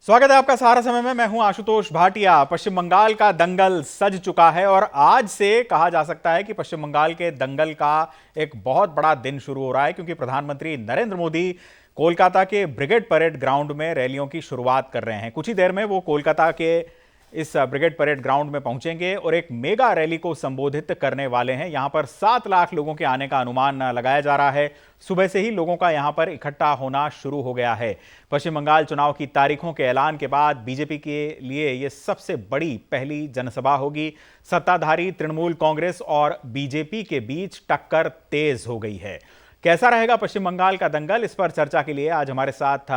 स्वागत है आपका सहारा समय में। मैं हूं आशुतोष भाटिया। पश्चिम बंगाल का दंगल सज चुका है और आज से कहा जा सकता है कि पश्चिम बंगाल के दंगल का एक बहुत बड़ा दिन शुरू हो रहा है, क्योंकि प्रधानमंत्री नरेंद्र मोदी कोलकाता के ब्रिगेड परेड ग्राउंड में रैलियों की शुरुआत कर रहे हैं। कुछ ही देर में वो कोलकाता के इस ब्रिगेड परेड ग्राउंड में पहुंचेंगे और एक मेगा रैली को संबोधित करने वाले हैं। यहां पर 7 लाख लोगों के आने का अनुमान लगाया जा रहा है। सुबह से ही लोगों का यहां पर इकट्ठा होना शुरू हो गया है। पश्चिम बंगाल चुनाव की तारीखों के ऐलान के बाद बीजेपी के लिए यह सबसे बड़ी पहली जनसभा होगी। सत्ताधारी तृणमूल कांग्रेस और बीजेपी के बीच टक्कर तेज हो गई है। कैसा रहेगा पश्चिम बंगाल का दंगल, इस पर चर्चा के लिए आज हमारे साथ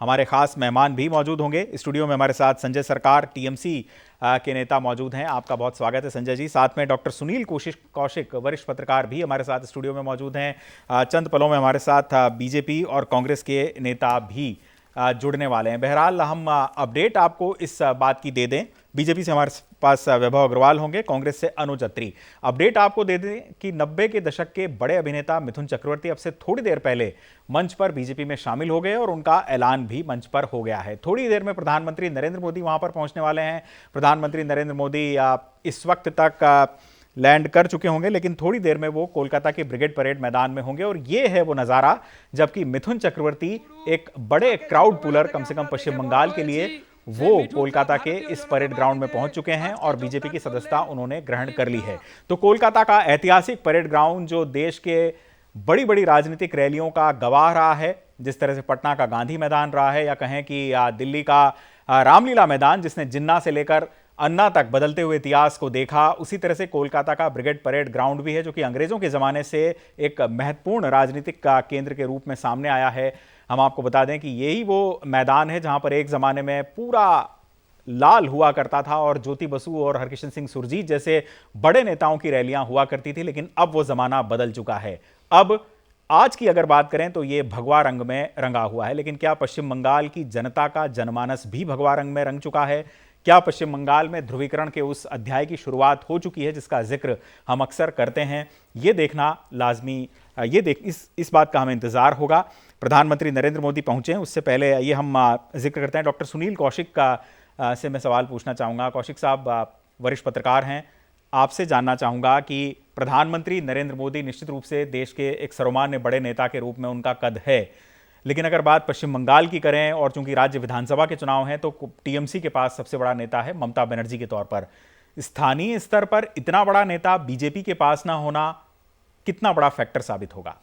हमारे खास मेहमान भी मौजूद होंगे। स्टूडियो में हमारे साथ संजय सरकार, टीएमसी के नेता मौजूद हैं। आपका बहुत स्वागत है संजय जी। साथ में डॉक्टर सुनील कौशिक वरिष्ठ पत्रकार भी हमारे साथ स्टूडियो में मौजूद हैं। चंद पलों में हमारे साथ बीजेपी और कांग्रेस के नेता भी जुड़ने वाले हैं। बहरहाल हम अपडेट आपको इस बात की दे दें। बीजेपी से हमारे पास वैभव अग्रवाल होंगे, कांग्रेस से अनुज अत्री। अपडेट आपको दे दें कि 90 के दशक के बड़े अभिनेता मिथुन चक्रवर्ती अब से थोड़ी देर पहले मंच पर बीजेपी में शामिल हो गए और उनका ऐलान भी मंच पर हो गया है। थोड़ी देर में प्रधानमंत्री नरेंद्र मोदी वहां पर पहुंचने वाले हैं। प्रधानमंत्री नरेंद्र मोदी इस वक्त तक लैंड कर चुके होंगे, लेकिन थोड़ी देर में वो कोलकाता के ब्रिगेड परेड मैदान में होंगे और ये है वो नज़ारा जबकि मिथुन चक्रवर्ती एक बड़े क्राउड पुलर कम से कम पश्चिम बंगाल के लिए वो कोलकाता के इस परेड ग्राउंड में पहुंच चुके हैं और बीजेपी की सदस्यता उन्होंने ग्रहण कर ली है। तो कोलकाता का ऐतिहासिक परेड ग्राउंड जो देश के बड़ी बड़ी राजनीतिक रैलियों का गवाह रहा है, जिस तरह से पटना का गांधी मैदान रहा है या कहें कि दिल्ली का रामलीला मैदान जिसने जिन्ना से लेकर अन्ना तक बदलते हुए इतिहास को देखा, उसी तरह से कोलकाता का ब्रिगेड परेड ग्राउंड भी है जो कि अंग्रेजों के ज़माने से एक महत्वपूर्ण राजनीतिक केंद्र के रूप में सामने आया है। हम आपको बता दें कि यही वो मैदान है जहां पर एक ज़माने में पूरा लाल हुआ करता था और ज्योति बसु और हरकिशन सिंह सुरजीत जैसे बड़े नेताओं की रैलियां हुआ करती थी, लेकिन अब वो ज़माना बदल चुका है। अब आज की अगर बात करें तो ये भगवा रंग में रंगा हुआ है, लेकिन क्या पश्चिम बंगाल की जनता का जनमानस भी भगवा रंग में रंग चुका है? क्या पश्चिम बंगाल में ध्रुवीकरण के उस अध्याय की शुरुआत हो चुकी है जिसका जिक्र हम अक्सर करते हैं? ये देखना लाजमी, इस बात का हमें इंतजार होगा। प्रधानमंत्री नरेंद्र मोदी पहुंचे हैं, उससे पहले ये हम जिक्र करते हैं। डॉक्टर सुनील कौशिक का से मैं सवाल पूछना चाहूँगा। कौशिक साहब वरिष्ठ पत्रकार हैं, आपसे जानना चाहूँगा कि प्रधानमंत्री नरेंद्र मोदी निश्चित रूप से देश के एक सर्वमान्य बड़े नेता के रूप में उनका कद है, लेकिन अगर बात पश्चिम बंगाल की करें और चूंकि राज्य विधानसभा के चुनाव हैं तो टीएमसी के पास सबसे बड़ा नेता है ममता बनर्जी के तौर पर। स्थानीय स्तर पर इतना बड़ा नेता बीजेपी के पास ना होना कितना बड़ा फैक्टर साबित होगा?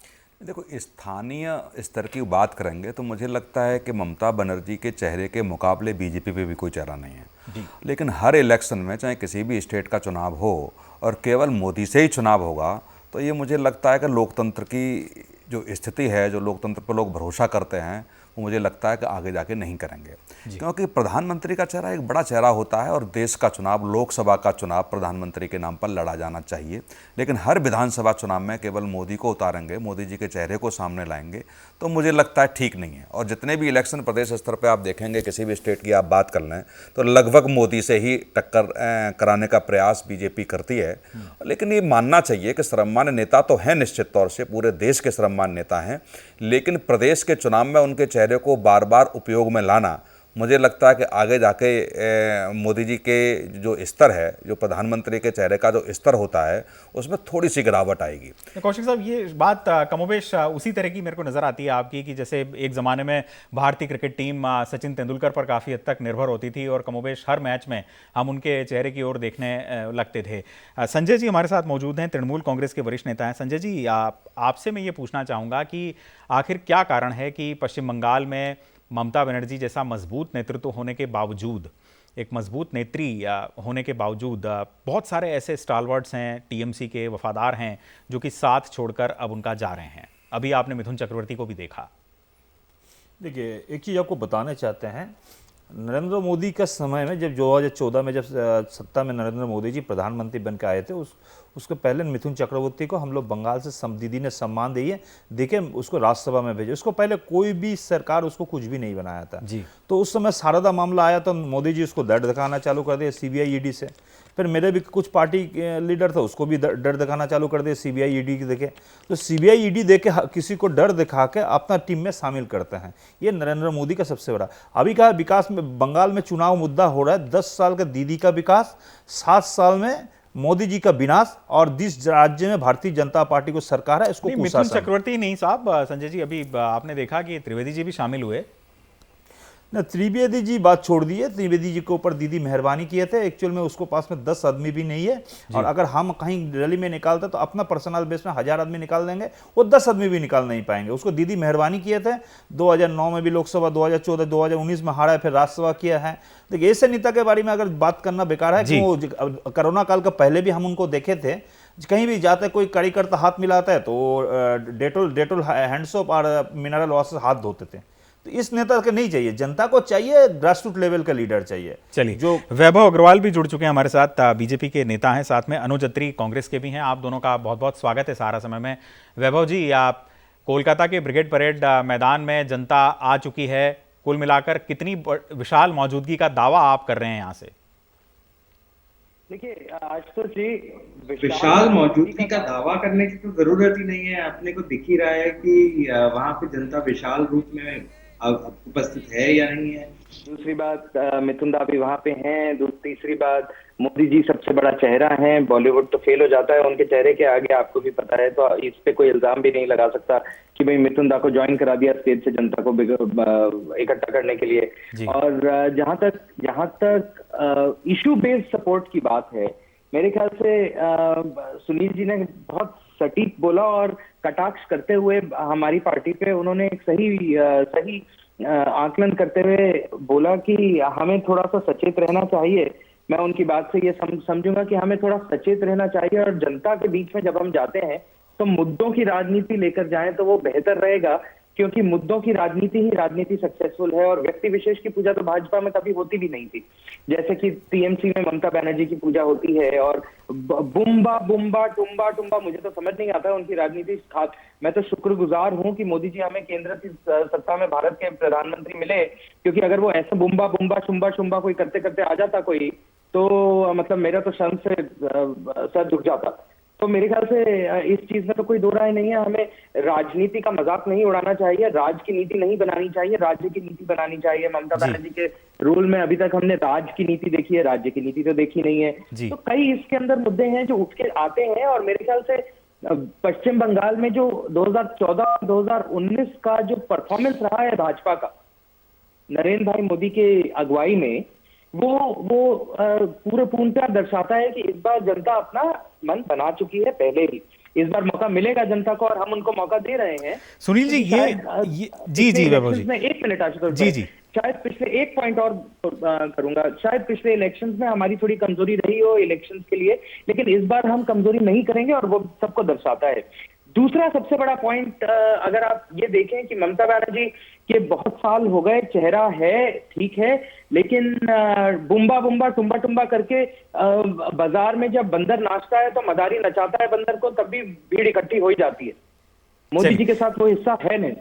देखो, स्थानीय स्तर की बात करेंगे तो मुझे लगता है कि ममता बनर्जी के चेहरे के मुकाबले बीजेपी पे भी कोई चेहरा नहीं है। लेकिन हर इलेक्शन में चाहे किसी भी स्टेट का चुनाव हो और केवल मोदी से ही चुनाव होगा, तो ये मुझे लगता है कि लोकतंत्र की जो स्थिति है, जो लोकतंत्र पर लोग भरोसा करते हैं, वो मुझे लगता है कि आगे जाके नहीं करेंगे। क्योंकि प्रधानमंत्री का चेहरा एक बड़ा चेहरा होता है और देश का चुनाव, लोकसभा का चुनाव प्रधानमंत्री के नाम पर लड़ा जाना चाहिए। लेकिन हर विधानसभा चुनाव में केवल मोदी को उतारेंगे, मोदी जी के चेहरे को सामने लाएंगे, तो मुझे लगता है ठीक नहीं है। और जितने भी इलेक्शन प्रदेश स्तर पर आप देखेंगे, किसी भी स्टेट की आप बात कर लें, तो लगभग मोदी से ही टक्कर कराने का प्रयास बीजेपी करती है। लेकिन ये मानना चाहिए कि सर्वमान्य नेता तो हैं, निश्चित तौर से पूरे देश के सर्वमान्य नेता हैं, लेकिन प्रदेश के चुनाव में उनके चेहरे को बार बार उपयोग में लाना, मुझे लगता है कि आगे जाके मोदी जी के जो स्तर है, जो प्रधानमंत्री के चेहरे का जो स्तर होता है, उसमें थोड़ी सी गिरावट आएगी। कौशिक साहब, ये बात कमोबेश उसी तरह की मेरे को नजर आती है आपकी कि जैसे एक ज़माने में भारतीय क्रिकेट टीम सचिन तेंदुलकर पर काफ़ी हद तक निर्भर होती थी और कमोबेश हर मैच में हम उनके चेहरे की ओर देखने लगते थे। संजय जी हमारे साथ मौजूद हैं, तृणमूल कांग्रेस के वरिष्ठ नेता हैं। संजय जी, आपसे मैं ये पूछना चाहूँगा कि आखिर क्या कारण है कि पश्चिम बंगाल में ममता बनर्जी जैसा मजबूत नेतृत्व होने के बावजूद, एक मजबूत नेत्री होने के बावजूद बहुत सारे ऐसे स्टालवर्ड्स हैं, टीएमसी के वफादार हैं, जो कि साथ छोड़कर अब उनका जा रहे हैं? अभी आपने मिथुन चक्रवर्ती को भी देखा। देखिए, एक चीज़ आपको बताना चाहते हैं, नरेंद्र मोदी का समय में जब 2014 में जब सत्ता में नरेंद्र मोदी जी प्रधानमंत्री बन के आए थे, उसके पहले मिथुन चक्रवर्ती को हम लोग बंगाल से दीदी ने सम्मान दिए, देखे उसको राज्यसभा में भेजे। उसको पहले कोई भी सरकार उसको कुछ भी नहीं बनाया था जी। तो उस समय शारदा मामला आया तो मोदी जी उसको डर दिखाना चालू कर दिया सीबीआई ईडी से। फिर मेरे भी कुछ पार्टी के लीडर थे, उसको भी डर दिखाना चालू कर दिया, सीबीआई ईडी की देखे। तो सीबीआई ईडी देके किसी को डर दिखा के अपना टीम में शामिल करते हैं। ये नरेंद्र मोदी का सबसे बड़ा अभी का विकास में बंगाल में चुनाव मुद्दा हो रहा है। 10 साल का दीदी का विकास, 7 साल में मोदी जी का विनाश, और 20 राज्य में भारतीय जनता पार्टी को सरकार है, इसको मिथुन चक्रवर्ती नहीं साहब, संजय जी अभी आपने देखा कि त्रिवेदी जी भी शामिल हुए ना। त्रिवेदी जी बात छोड़ दी है, त्रिवेदी जी के ऊपर दीदी मेहरबानी किए थे। एक्चुअल में उसको पास में 10 आदमी भी नहीं है, और अगर हम कहीं रैली में निकालते तो अपना पर्सनल बेस में 1000 आदमी निकाल देंगे, वो 10 आदमी भी निकाल नहीं पाएंगे। उसको दीदी मेहरबानी किए थे। 2009 में भी लोकसभा, 2014, 2019 में हारा है, फिर राज्यसभा किया है। देखिए ऐसे नेता के बारे में अगर बात करना बेकार है कि वो कोरोना काल का पहले भी हम उनको देखे थे, कहीं भी जाते कोई कार्यकर्ता हाथ मिलाता है तो डेटोल हैंड सोप और मिनरल वाटर से हाथ धोते थे। तो इस नेता के नहीं चाहिए, जनता को चाहिए ग्रासरूट लेवल का लीडर चाहिए। चलिए, जो वैभव अग्रवाल भी जुड़ चुके हैं हमारे साथ, बीजेपी के नेता हैं, साथ में अनुज अत्री कांग्रेस के भी हैं। आप दोनों का बहुत बहुत स्वागत है सहारा समय में। वैभव जी, आप कोलकाता के ब्रिगेड परेड मैदान में जनता आ चुकी है, कुल मिलाकर कितनी विशाल मौजूदगी का दावा आप कर रहे हैं यहाँ से? देखिए आशुतोष जी, विशाल मौजूदगी का दावा करने की तो जरूरत ही नहीं है। अपने को दिख ही रहा है कि वहां पे जनता विशाल रूप में उपस्थित है या नहीं है। दूसरी बात, मिथुन दा भी वहां पे हैं। तीसरी बात, मोदी जी सबसे बड़ा चेहरा हैं। बॉलीवुड तो फेल हो जाता है उनके चेहरे के आगे, आपको भी पता है, तो इस पे कोई इल्जाम भी नहीं लगा सकता कि भाई मिथुन दा को ज्वाइन करा दिया स्टेज से जनता को इकट्ठा करने के लिए। और जहां तक इशू बेस्ड सपोर्ट की बात है, मेरे ख्याल से सुनील जी ने बहुत सटीक बोला, और कटाक्ष करते हुए हमारी पार्टी पे उन्होंने एक सही आकलन करते हुए बोला कि हमें थोड़ा सा सचेत रहना चाहिए। मैं उनकी बात से ये समझूंगा कि हमें थोड़ा सचेत रहना चाहिए, और जनता के बीच में जब हम जाते हैं तो मुद्दों की राजनीति लेकर जाएं तो वो बेहतर रहेगा, क्योंकि मुद्दों की राजनीति ही राजनीति सक्सेसफुल है। और व्यक्ति विशेष की पूजा तो भाजपा में कभी होती भी नहीं थी, जैसे कि टीएमसी में ममता बनर्जी की पूजा होती है, और बुम्बा बुम्बा टुम्बा टुम्बा, मुझे तो समझ नहीं आता है उनकी राजनीति। मैं तो शुक्रगुजार हूं कि मोदी जी हमें केंद्र की सत्ता में भारत के प्रधानमंत्री मिले, क्योंकि अगर वो ऐसा बुम्बा बुम्बा शुम्बा शुम्बा कोई करते करते आ जाता कोई, तो मतलब मेरा तो शर्म से सर झुक जाता। तो मेरे ख्याल से इस चीज में तो कोई दो राय नहीं है। हमें राजनीति का मजाक नहीं उड़ाना चाहिए, राज की नीति नहीं बनानी चाहिए, राज्य की नीति बनानी चाहिए। ममता बनर्जी के रूल में अभी तक हमने राज की नीति देखी है, राज्य की नीति तो देखी नहीं है। तो कई इसके अंदर मुद्दे हैं जो उठ के आते हैं, और मेरे ख्याल से पश्चिम बंगाल में जो 2014-2019 का जो परफॉर्मेंस रहा है भाजपा का नरेंद्र भाई मोदी के अगुवाई में, वो पूर्णतः दर्शाता है कि इस बार जनता अपना मन बना चुकी है पहले ही। इस बार मौका मिलेगा जनता को, और हम उनको मौका दे रहे हैं। सुनील जी, जी वैभव जी, एक मिनट आशुतोष जी, शायद पिछले एक पॉइंट और करूंगा। शायद पिछले इलेक्शंस में हमारी थोड़ी कमजोरी रही हो इलेक्शंस के लिए, लेकिन इस बार हम कमजोरी नहीं करेंगे, और वो सबको दर्शाता है। दूसरा सबसे बड़ा पॉइंट, अगर आप ये देखें कि ममता बनर्जी के बहुत साल हो गए, चेहरा है ठीक है, लेकिन बुम्बा बुम्बा टुम्बा टुम्बा करके बाजार में जब बंदर नाचता है तो मदारी नचाता है बंदर को, तब भी भीड़ इकट्ठी हो ही जाती है। मोदी जी के साथ वो हिस्सा है नहीं।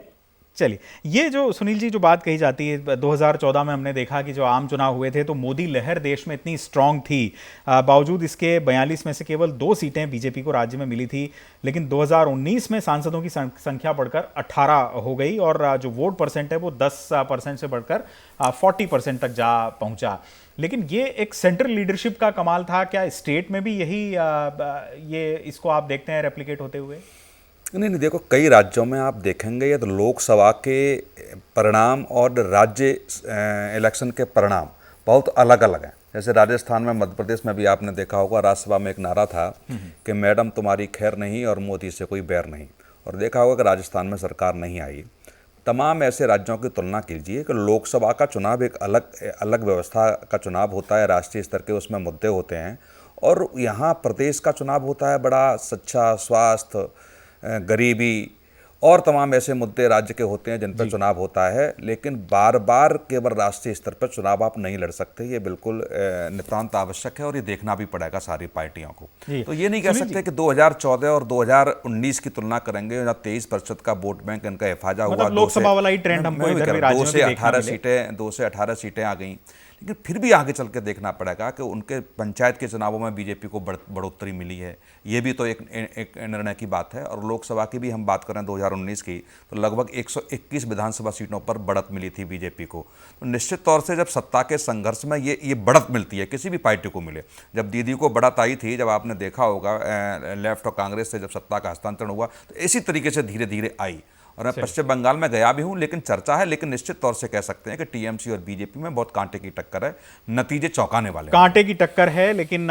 चलिए, ये जो सुनील जी जो बात कही जाती है, 2014 में हमने देखा कि जो आम चुनाव हुए थे तो मोदी लहर देश में इतनी स्ट्रांग थी, बावजूद इसके 42 में से केवल 2 सीटें बीजेपी को राज्य में मिली थी। लेकिन 2019 में सांसदों की संख्या बढ़कर 18 हो गई, और जो वोट परसेंट है वो 10% से बढ़कर 40% तक जा पहुंचा। लेकिन ये एक सेंट्रल लीडरशिप का कमाल था। क्या स्टेट में भी यही ये इसको आप देखते हैं रेप्लिकेट होते हुए? नहीं, देखो, कई राज्यों में आप देखेंगे या तो लोकसभा के परिणाम और राज्य इलेक्शन के परिणाम बहुत अलग अलग हैं। जैसे राजस्थान में, मध्य प्रदेश में भी आपने देखा होगा, राज्यसभा में एक नारा था कि मैडम तुम्हारी खैर नहीं और मोदी से कोई बैर नहीं, और देखा होगा कि राजस्थान में सरकार नहीं आई। तमाम ऐसे राज्यों की तुलना कीजिए कि लोकसभा का चुनाव एक अलग व्यवस्था का चुनाव होता है, राष्ट्रीय स्तर के उसमें मुद्दे होते हैं, और यहाँ प्रदेश का चुनाव होता है बड़ा सच्चा, स्वास्थ्य, गरीबी और तमाम ऐसे मुद्दे राज्य के होते हैं जिन पर चुनाव होता है। लेकिन बार बार केवल राष्ट्रीय स्तर पर चुनाव आप नहीं लड़ सकते, ये बिल्कुल नितांत आवश्यक है, और ये देखना भी पड़ेगा सारी पार्टियों को। तो ये नहीं कह सकते कि 2014 और 2019 की तुलना करेंगे, 23% का वोट बैंक इनका हिफाजा हुआ, लोकसभा वाला ही ट्रेंड हमको इधर भी राज्य में 2 से 18 सीटें आ गई। लेकिन फिर भी आगे चल के देखना पड़ेगा कि उनके पंचायत के चुनावों में बीजेपी को बढ़ोतरी मिली है, ये भी तो एक निर्णय की बात है। और लोकसभा की भी हम बात करें 2019 की, तो लगभग 121 विधानसभा सीटों पर बढ़त मिली थी बीजेपी को। तो निश्चित तौर से जब सत्ता के संघर्ष में ये बढ़त मिलती है, किसी भी पार्टी को मिले, जब दीदी को बढ़त आई थी, जब आपने देखा होगा लेफ्ट और कांग्रेस से जब सत्ता का हस्तांतरण हुआ, तो इसी तरीके से धीरे धीरे आई। और मैं पश्चिम बंगाल में गया भी हूं, लेकिन चर्चा है, लेकिन निश्चित तौर से कह सकते हैं कि टीएमसी और बीजेपी में बहुत कांटे की टक्कर है, नतीजे चौंकाने वाले हैं। कांटे की टक्कर है, लेकिन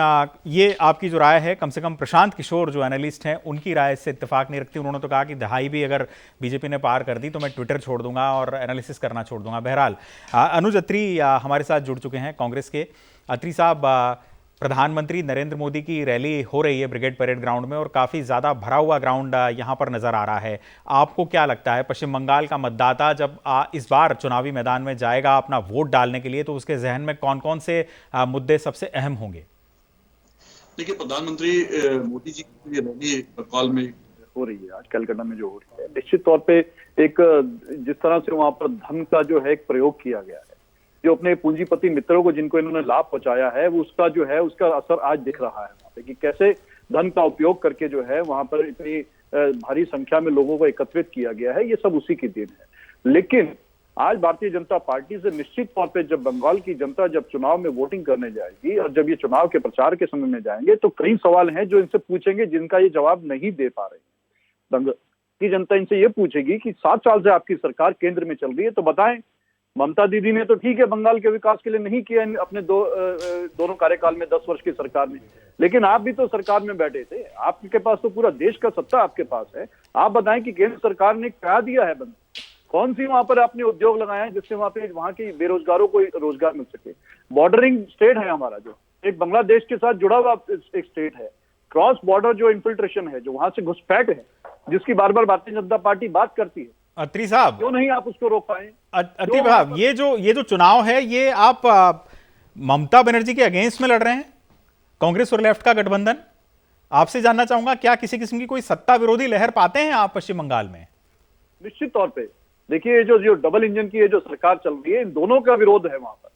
ये आपकी जो राय है, कम से कम प्रशांत किशोर जो एनालिस्ट हैं उनकी राय से इत्तेफाक नहीं रखती। उन्होंने तो कहा कि दहाई भी अगर बीजेपी ने पार कर दी तो मैं ट्विटर छोड़ दूंगा और एनालिसिस करना छोड़ दूंगा। बहरहाल अनुज अत्री हमारे साथ जुड़ चुके हैं कांग्रेस के। अत्री साहब, प्रधानमंत्री नरेंद्र मोदी की रैली हो रही है ब्रिगेड परेड ग्राउंड में और काफ़ी ज़्यादा भरा हुआ ग्राउंड यहाँ पर नज़र आ रहा है। आपको क्या लगता है, पश्चिम बंगाल का मतदाता जब इस बार चुनावी मैदान में जाएगा अपना वोट डालने के लिए, तो उसके जहन में कौन कौन से मुद्दे सबसे अहम होंगे? देखिए, प्रधानमंत्री मोदी जी की ये रैली बंगाल में हो रही है, आज कलकत्ता में जो हो रही है, निश्चित तौर पे एक जिस तरह से वहां पर धन का जो है एक प्रयोग किया गया है, जो अपने पूंजीपति मित्रों को जिनको इन्होंने लाभ पहुंचाया है, वो उसका जो है उसका असर आज दिख रहा है वहां पे, कि कैसे धन का उपयोग करके जो है वहां पर इतनी भारी संख्या में लोगों को एकत्रित किया गया है। ये सब उसी की देन है। लेकिन आज भारतीय जनता पार्टी से निश्चित तौर पे जब बंगाल की जनता जब चुनाव में वोटिंग करने जाएगी और जब ये चुनाव के प्रचार के समय में जाएंगे, तो कई सवाल हैं जो इनसे पूछेंगे जिनका ये जवाब नहीं दे पा रहे हैं। बंगाल की जनता इनसे ये पूछेगी कि 7 साल से आपकी सरकार केंद्र में चल रही है, तो बताएं, ममता दीदी ने तो ठीक है बंगाल के विकास के लिए नहीं किया अपने दोनों कार्यकाल में 10 वर्ष की सरकार में, लेकिन आप भी तो सरकार में बैठे थे, आपके पास तो पूरा देश का सत्ता आपके पास है। आप बताएं कि केंद्र सरकार ने क्या दिया है, कौन सी वहां पर आपने उद्योग लगाए हैं जिससे वहां के बेरोजगारों को रोजगार मिल सके। बॉर्डरिंग स्टेट है हमारा, जो एक बांग्लादेश के साथ जुड़ा हुआ एक स्टेट है, क्रॉस बॉर्डर जो इन्फिल्ट्रेशन है, जो वहां से घुसपैठ है, जिसकी बार बार भारतीय जनता पार्टी बात करती है। अत्री साहब, क्यों नहीं आप उसको रोक पाए? अत्री साहब, ये जो चुनाव है, ये आप ममता बनर्जी के अगेंस्ट में लड़ रहे हैं, कांग्रेस और लेफ्ट का गठबंधन। आपसे जानना चाहूंगा, क्या किसी किस्म की कोई सत्ता विरोधी लहर पाते हैं आप पश्चिम बंगाल में? निश्चित तौर पे देखिए, जो डबल इंजन की जो सरकार चल रही है, इन दोनों का विरोध है वहां पर।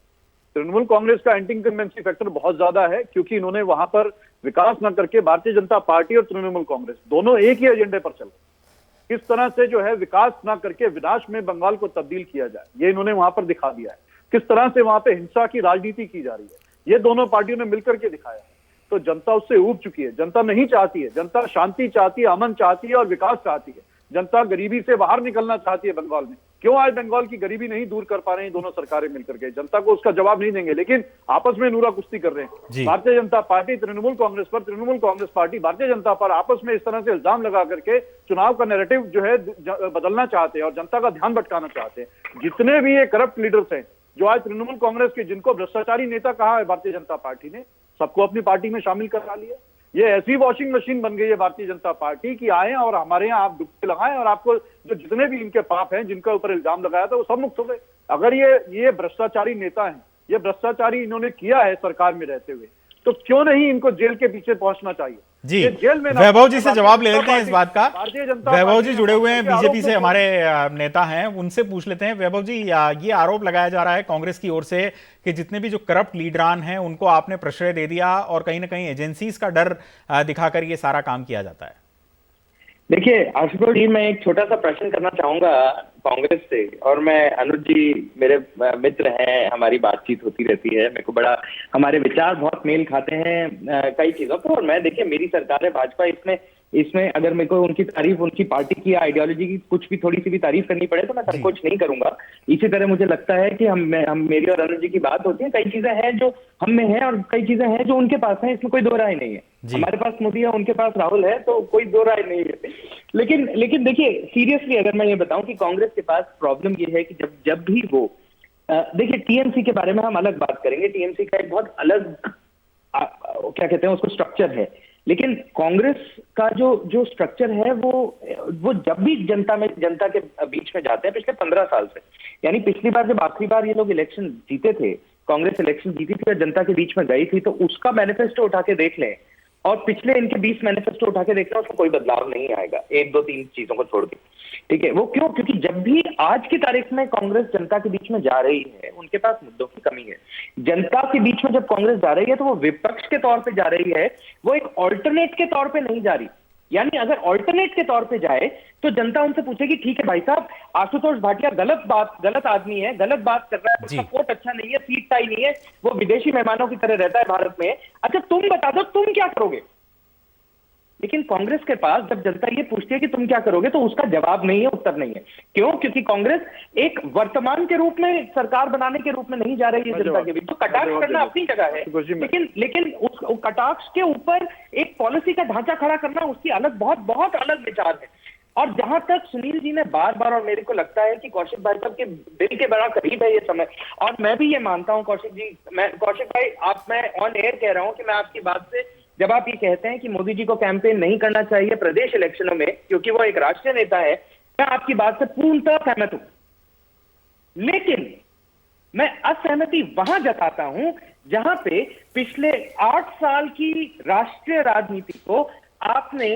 तृणमूल कांग्रेस का एंटी इनकम्बेंसी फैक्टर बहुत ज्यादा है, क्योंकि इन्होंने वहां पर विकास न करके भारतीय जनता पार्टी और तृणमूल कांग्रेस दोनों एक ही एजेंडे पर चल रहे, किस तरह से जो है विकास ना करके विनाश में बंगाल को तब्दील किया जाए, ये इन्होंने वहां पर दिखा दिया है। किस तरह से वहां पे हिंसा की राजनीति की जा रही है, ये दोनों पार्टियों ने मिलकर के दिखाया है। तो जनता उससे ऊब चुकी है, जनता नहीं चाहती है, जनता शांति चाहती है, अमन चाहती है और विकास चाहती है। जनता गरीबी से बाहर निकलना चाहती है बंगाल में। क्यों आज बंगाल की गरीबी नहीं दूर कर पा रहे हैं दोनों सरकारें मिलकर के? जनता को उसका जवाब नहीं देंगे, लेकिन आपस में नूरा कुश्ती कर रहे हैं। भारतीय जनता पार्टी तृणमूल कांग्रेस पर, तृणमूल कांग्रेस पार्टी भारतीय जनता पर आपस में इस तरह से इल्जाम लगा करके चुनाव का नैरेटिव जो है बदलना चाहते हैं और जनता का ध्यान भटकाना चाहते हैं। जितने भी ये करप्ट लीडर्स हैं जो आज तृणमूल कांग्रेस के, जिनको भ्रष्टाचारी नेता कहा है भारतीय जनता पार्टी ने, सबको अपनी पार्टी में शामिल करा लिया। ये ऐसी वॉशिंग मशीन बन गई है भारतीय जनता पार्टी की आए और हमारे यहाँ आप डुबकी लगाएं और आपको जो जितने भी इनके पाप हैं, जिनका ऊपर इल्जाम लगाया था, वो सब मुक्त हो गए। अगर ये भ्रष्टाचारी नेता हैं, ये भ्रष्टाचारी इन्होंने किया है सरकार में रहते हुए, तो क्यों नहीं इनको जेल के पीछे पहुंचना चाहिए? जी, वैभव जी से जवाब ले लेते हैं इस बात का। वैभव जी जुड़े हुए हैं बीजेपी से, हमारे नेता हैं, उनसे पूछ लेते हैं। वैभव जी, ये आरोप लगाया जा रहा है कांग्रेस की ओर से कि जितने भी जो करप्ट लीडरान हैं उनको आपने प्रश्रय दे दिया और कहीं ना कहीं एजेंसीज का डर दिखाकर ये सारा काम किया जाता है। देखिए आशुतोष जी, मैं एक छोटा सा प्रश्न करना चाहूंगा कांग्रेस से, और मैं अनुज जी मेरे मित्र हैं, हमारी बातचीत होती रहती है, मेरे को बड़ा हमारे विचार बहुत मेल खाते हैं कई चीजों पर। और मैं, देखिए, मेरी सरकार है भाजपा, इसमें अगर मेरे को उनकी तारीफ, उनकी पार्टी की आइडियोलॉजी की कुछ भी थोड़ी सी भी तारीफ करनी पड़े तो मैं संकोच नहीं करूंगा। इसी तरह मुझे लगता है कि हम मेरी और अनुज जी की बात होती है, कई चीजें हैं जो हम में है और कई चीजें हैं जो उनके पास है, इसमें कोई दो राय नहीं है। हमारे पास मोदी है, उनके पास राहुल है, तो कोई दो राय नहीं है। लेकिन देखिए, सीरियसली अगर मैं ये बताऊं कि कांग्रेस के पास प्रॉब्लम ये है कि जब भी वो, देखिए, टीएमसी के बारे में हम अलग बात करेंगे, टीएमसी का एक बहुत अलग क्या कहते हैं उसको स्ट्रक्चर है, लेकिन कांग्रेस का जो स्ट्रक्चर है वो जब भी जनता के बीच में जाते हैं पिछले 15 साल से, यानी पिछली बार जब आखिरी बार ये लोग इलेक्शन जीते थे, कांग्रेस इलेक्शन जीती थी और जनता के बीच में गई थी, तो उसका मैनिफेस्टो उठा के देख लें और पिछले इनके 20 मैनिफेस्टो उठा के देख लें, उसमें कोई बदलाव नहीं आएगा, 1, 2, 3 चीजों को छोड़ के। ठीक है, वो क्यों? क्योंकि जब भी आज की तारीख में कांग्रेस जनता के बीच में जा रही है, उनके पास मुद्दों की कमी है। जनता के बीच में जब कांग्रेस जा रही है तो वो विपक्ष के तौर पे जा रही है, वो एक ऑल्टरनेट के तौर पे नहीं जा रही। यानी अगर ऑल्टरनेट के तौर पे जाए तो जनता उनसे पूछेगी, ठीक है भाई साहब, आशुतोष भाटिया गलत आदमी है, गलत बात कर रहा है, उसका कोट अच्छा नहीं है, सीट टाई नहीं है, वो विदेशी मेहमानों की तरह रहता है भारत में, अच्छा तुम बता दो तुम क्या करोगे। लेकिन कांग्रेस के पास जब जनता ये पूछती है कि तुम क्या करोगे, तो उसका जवाब नहीं है, उत्तर नहीं है। क्यों? क्योंकि कांग्रेस एक वर्तमान के रूप में सरकार बनाने के रूप में नहीं जा रही है जनता के बीच। तो कटाक्ष करना अपनी जगह है, लेकिन उस कटाक्ष के ऊपर एक पॉलिसी का ढांचा खड़ा करना उसकी अलग बहुत अलग विचार है। और जहां तक सुनील जी ने बार बार, और मेरे को लगता है कि कौशिक भाई साहब के दिल के बड़ा करीब है ये समय, और मैं भी ये मानता हूं कौशिक जी, कौशिक भाई मैं ऑन एयर कह रहा हूं कि मैं आपकी बात से, जब आप ये कहते हैं कि मोदी जी को कैंपेन नहीं करना चाहिए प्रदेश इलेक्शनों में क्योंकि वो एक राष्ट्रीय नेता है, मैं आपकी बात से पूर्णतः सहमत हूं। लेकिन मैं असहमति वहां जताता हूं जहां पे पिछले 8 साल की राष्ट्रीय राजनीति को आपने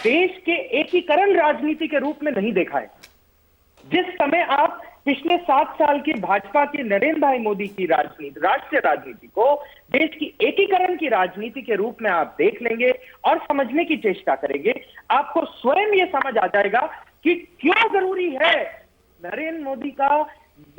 देश के एकीकरण राजनीति के रूप में नहीं देखा है। जिस समय आप पिछले 7 साल के भाजपा के नरेंद्र भाई मोदी की राजनीति, राष्ट्रीय राजनीति को देश की एकीकरण की राजनीति के रूप में आप देख लेंगे और समझने की चेष्टा करेंगे, आपको स्वयं ये समझ आ जाएगा कि क्यों जरूरी है नरेंद्र मोदी का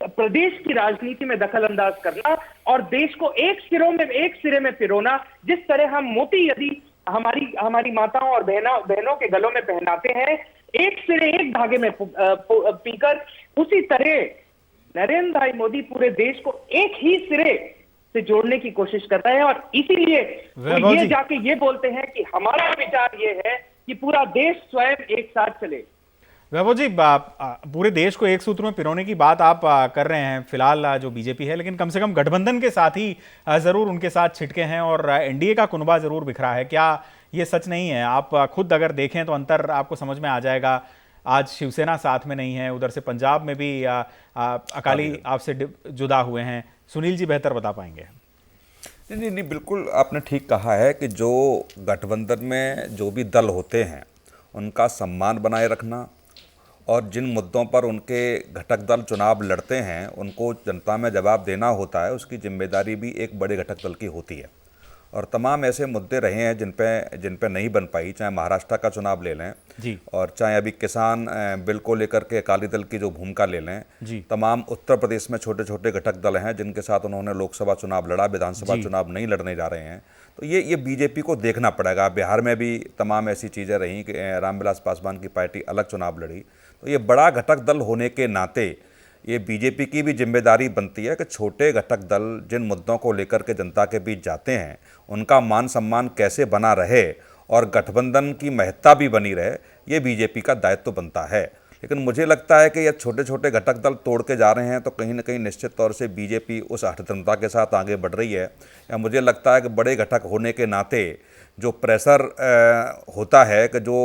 प्रदेश की राजनीति में दखल अंदाज करना और देश को एक सिरे में पिरोना। जिस तरह हम मोती यदि हमारी माताओं और बहनों के गलों में पहनाते हैं, एक सिरे एक धागे में पीकर, उसी तरह नरेंद्र भाई मोदी पूरे देश को एक ही सिरे से जोड़ने की कोशिश कर रहे हैं। और इसीलिए वो ये जाके ये बोलते हैं कि हमारा विचार ये है कि पूरा देश स्वयं एक साथ चले। वैभव जी, पूरे देश को एक सूत्र में पिरोने की बात आप कर रहे हैं फिलहाल जो बीजेपी है, लेकिन कम से कम गठबंधन के साथ ही जरूर उनके साथ छिटके हैं और एनडीए का कुनबा जरूर बिखरा है। क्या ये सच नहीं है? आप खुद अगर देखें तो अंतर आपको समझ में आ जाएगा। आज शिवसेना साथ में नहीं है, उधर से पंजाब में भी अकाली आपसे जुदा हुए हैं। सुनील जी बेहतर बता पाएंगे। नहीं, बिल्कुल आपने ठीक कहा है कि जो गठबंधन में जो भी दल होते हैं उनका सम्मान बनाए रखना और जिन मुद्दों पर उनके घटक दल चुनाव लड़ते हैं उनको जनता में जवाब देना होता है, उसकी जिम्मेदारी भी एक बड़े घटक दल की होती है। और तमाम ऐसे मुद्दे रहे हैं जिन पे नहीं बन पाई, चाहे महाराष्ट्र का चुनाव ले लें जी, और चाहे अभी किसान बिल को लेकर के अकाली दल की जो भूमिका ले लें जी। तमाम उत्तर प्रदेश में छोटे छोटे घटक दल हैं जिनके साथ उन्होंने लोकसभा चुनाव लड़ा, विधानसभा चुनाव नहीं लड़ने जा रहे हैं। तो ये बीजेपी को देखना पड़ेगा। बिहार में भी तमाम ऐसी चीज़ें रहीं कि रामविलास पासवान की पार्टी अलग चुनाव लड़ी। तो ये बड़ा घटक दल होने के नाते ये बीजेपी की भी जिम्मेदारी बनती है कि छोटे घटक दल जिन मुद्दों को लेकर के जनता के बीच जाते हैं उनका मान सम्मान कैसे बना रहे और गठबंधन की महत्ता भी बनी रहे, ये बीजेपी का दायित्व बनता है। लेकिन मुझे लगता है कि ये छोटे छोटे घटक दल तोड़ के जा रहे हैं तो कहीं ना कहीं निश्चित तौर से बीजेपी उस हठधर्मिता के साथ आगे बढ़ रही है। या मुझे लगता है कि बड़े घटक होने के नाते जो प्रेशर होता है कि जो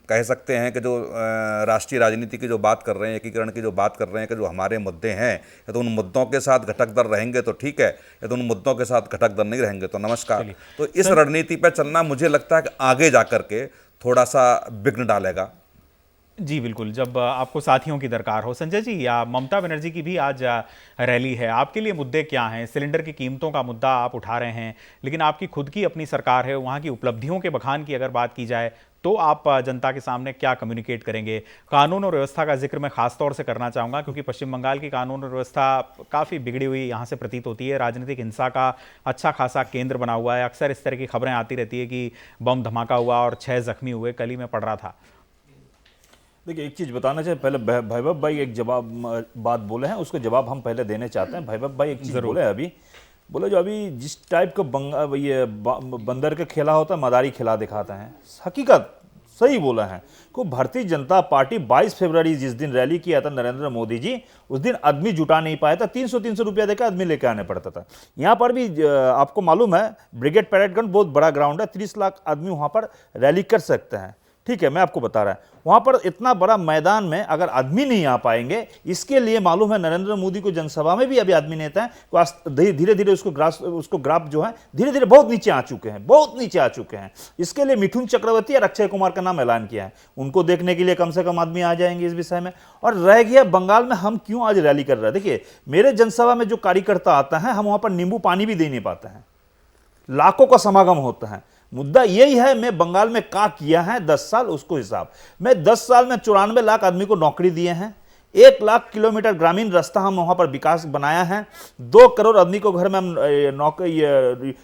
कह सकते हैं कि जो राष्ट्रीय राजनीति की जो बात कर रहे हैं, एकीकरण की जो बात कर रहे हैं कि जो हमारे मुद्दे हैं, या तो उन मुद्दों के साथ घटक दल रहेंगे तो ठीक है, या तो उन मुद्दों के साथ घटक दल नहीं रहेंगे तो नमस्कार। तो इस रणनीति पर चलना मुझे लगता है कि आगे जा कर के थोड़ा सा विघ्न डालेगा। जी बिल्कुल, जब आपको साथियों की दरकार हो। संजय जी, या ममता बनर्जी की भी आज रैली है, आपके लिए मुद्दे क्या हैं? सिलेंडर की कीमतों का मुद्दा आप उठा रहे हैं, लेकिन आपकी खुद की अपनी सरकार है, वहाँ की उपलब्धियों के बखान की अगर बात की जाए तो आप जनता के सामने क्या कम्युनिकेट करेंगे? कानून और व्यवस्था का जिक्र मैं खास तौर से करना चाहूँगा क्योंकि पश्चिम बंगाल की कानून और व्यवस्था काफ़ी बिगड़ी हुई यहाँ से प्रतीत होती है। राजनीतिक हिंसा का अच्छा खासा केंद्र बना हुआ है। अक्सर इस तरह की खबरें आती रहती है कि बम धमाका हुआ और 6 जख्मी हुए। कल ही मैं पढ़ रहा था। देखिए, एक चीज़ बताना चाहिए, पहले भैभव भाई एक बात बोले हैं, उसको जवाब हम पहले देने चाहते हैं। भैभव भाई एक चीज़ बोले जो अभी जिस टाइप का ये बंदर का खेला होता है, मदारी खिला दिखाते हैं। हकीकत सही बोला है को भारतीय जनता पार्टी 22 फरवरी जिस दिन रैली किया था नरेंद्र मोदी जी, उस दिन आदमी जुटा नहीं पाया था। 300 रुपया देकर आदमी लेकर आने पड़ता था। यहाँ पर भी आपको मालूम है ब्रिगेड पैरेड ग्राउंड बहुत बड़ा ग्राउंड है, 30 लाख आदमी वहाँ पर रैली कर सकते हैं। ठीक है, मैं आपको बता रहा हूं, वहां पर इतना बड़ा मैदान में अगर आदमी नहीं आ पाएंगे, इसके लिए मालूम है नरेंद्र मोदी को जनसभा में भी अभी आदमी नेता है धीरे धीरे उसको ग्राफ जो है धीरे धीरे बहुत नीचे आ चुके हैं, बहुत नीचे आ चुके हैं। इसके लिए मिथुन चक्रवर्ती और अक्षय कुमार का नाम ऐलान किया है, उनको देखने के लिए कम से कम आदमी आ जाएंगे इस विषय में। और रह गया बंगाल में हम क्यों आज रैली कर रहे हैं, देखिए मेरे जनसभा में जो कार्यकर्ता आता है, हम वहां पर नींबू पानी भी दे नहीं पाते हैं, लाखों का समागम होता है। मुद्दा यही है, मैं बंगाल में क्या किया है 10 साल उसको हिसाब, मैं 10 साल में 94 लाख आदमी को नौकरी दिए हैं, 1 लाख किलोमीटर ग्रामीण रास्ता हम वहां पर विकास बनाया है, 2 करोड़ आदमी को घर में हम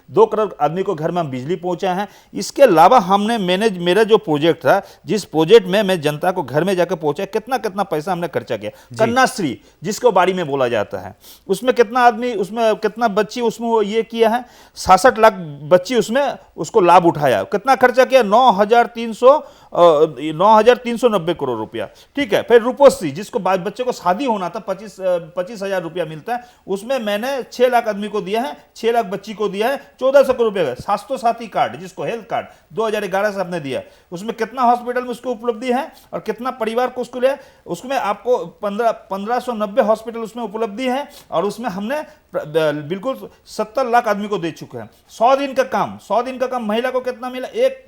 2 करोड़ आदमी को घर में हम बिजली पहुंचाए हैं। इसके अलावा हमने मेरा जो प्रोजेक्ट था, जिस प्रोजेक्ट में मैं जनता को घर में जाकर पहुंचा, कितना कितना पैसा हमने खर्चा किया, कन्याश्री जिसको बाड़ी में बोला जाता है, उसमें कितना आदमी, उसमें कितना बच्ची उसमें वो ये किया है, 66 लाख बच्ची उसमें उसको लाभ उठाया, कितना खर्चा किया 9,390 करोड़ रुपया। ठीक है, फिर रूपश्री जिसको बच्चे को शादी होना था 25,000 रुपया मिलता है, उसमें मैंने 6 लाख आदमी को दिया है, 6 लाख बच्ची को दिया है 1400 करोड़ रुपया। स्वास्थ्य साथी कार्ड जिसको हेल्थ कार्ड 2011 से आपने दिया, उसमें कितना हॉस्पिटल में उसको उपलब्धि है और कितना परिवार को उसको लिया, उसमें आपको 1590 हॉस्पिटल उसमें उपलब्धि है और उसमें हमने बिल्कुल 70 लाख आदमी को दे चुके हैं। 100 दिन का काम, 100 दिन का काम महिला को कितना मिला, 1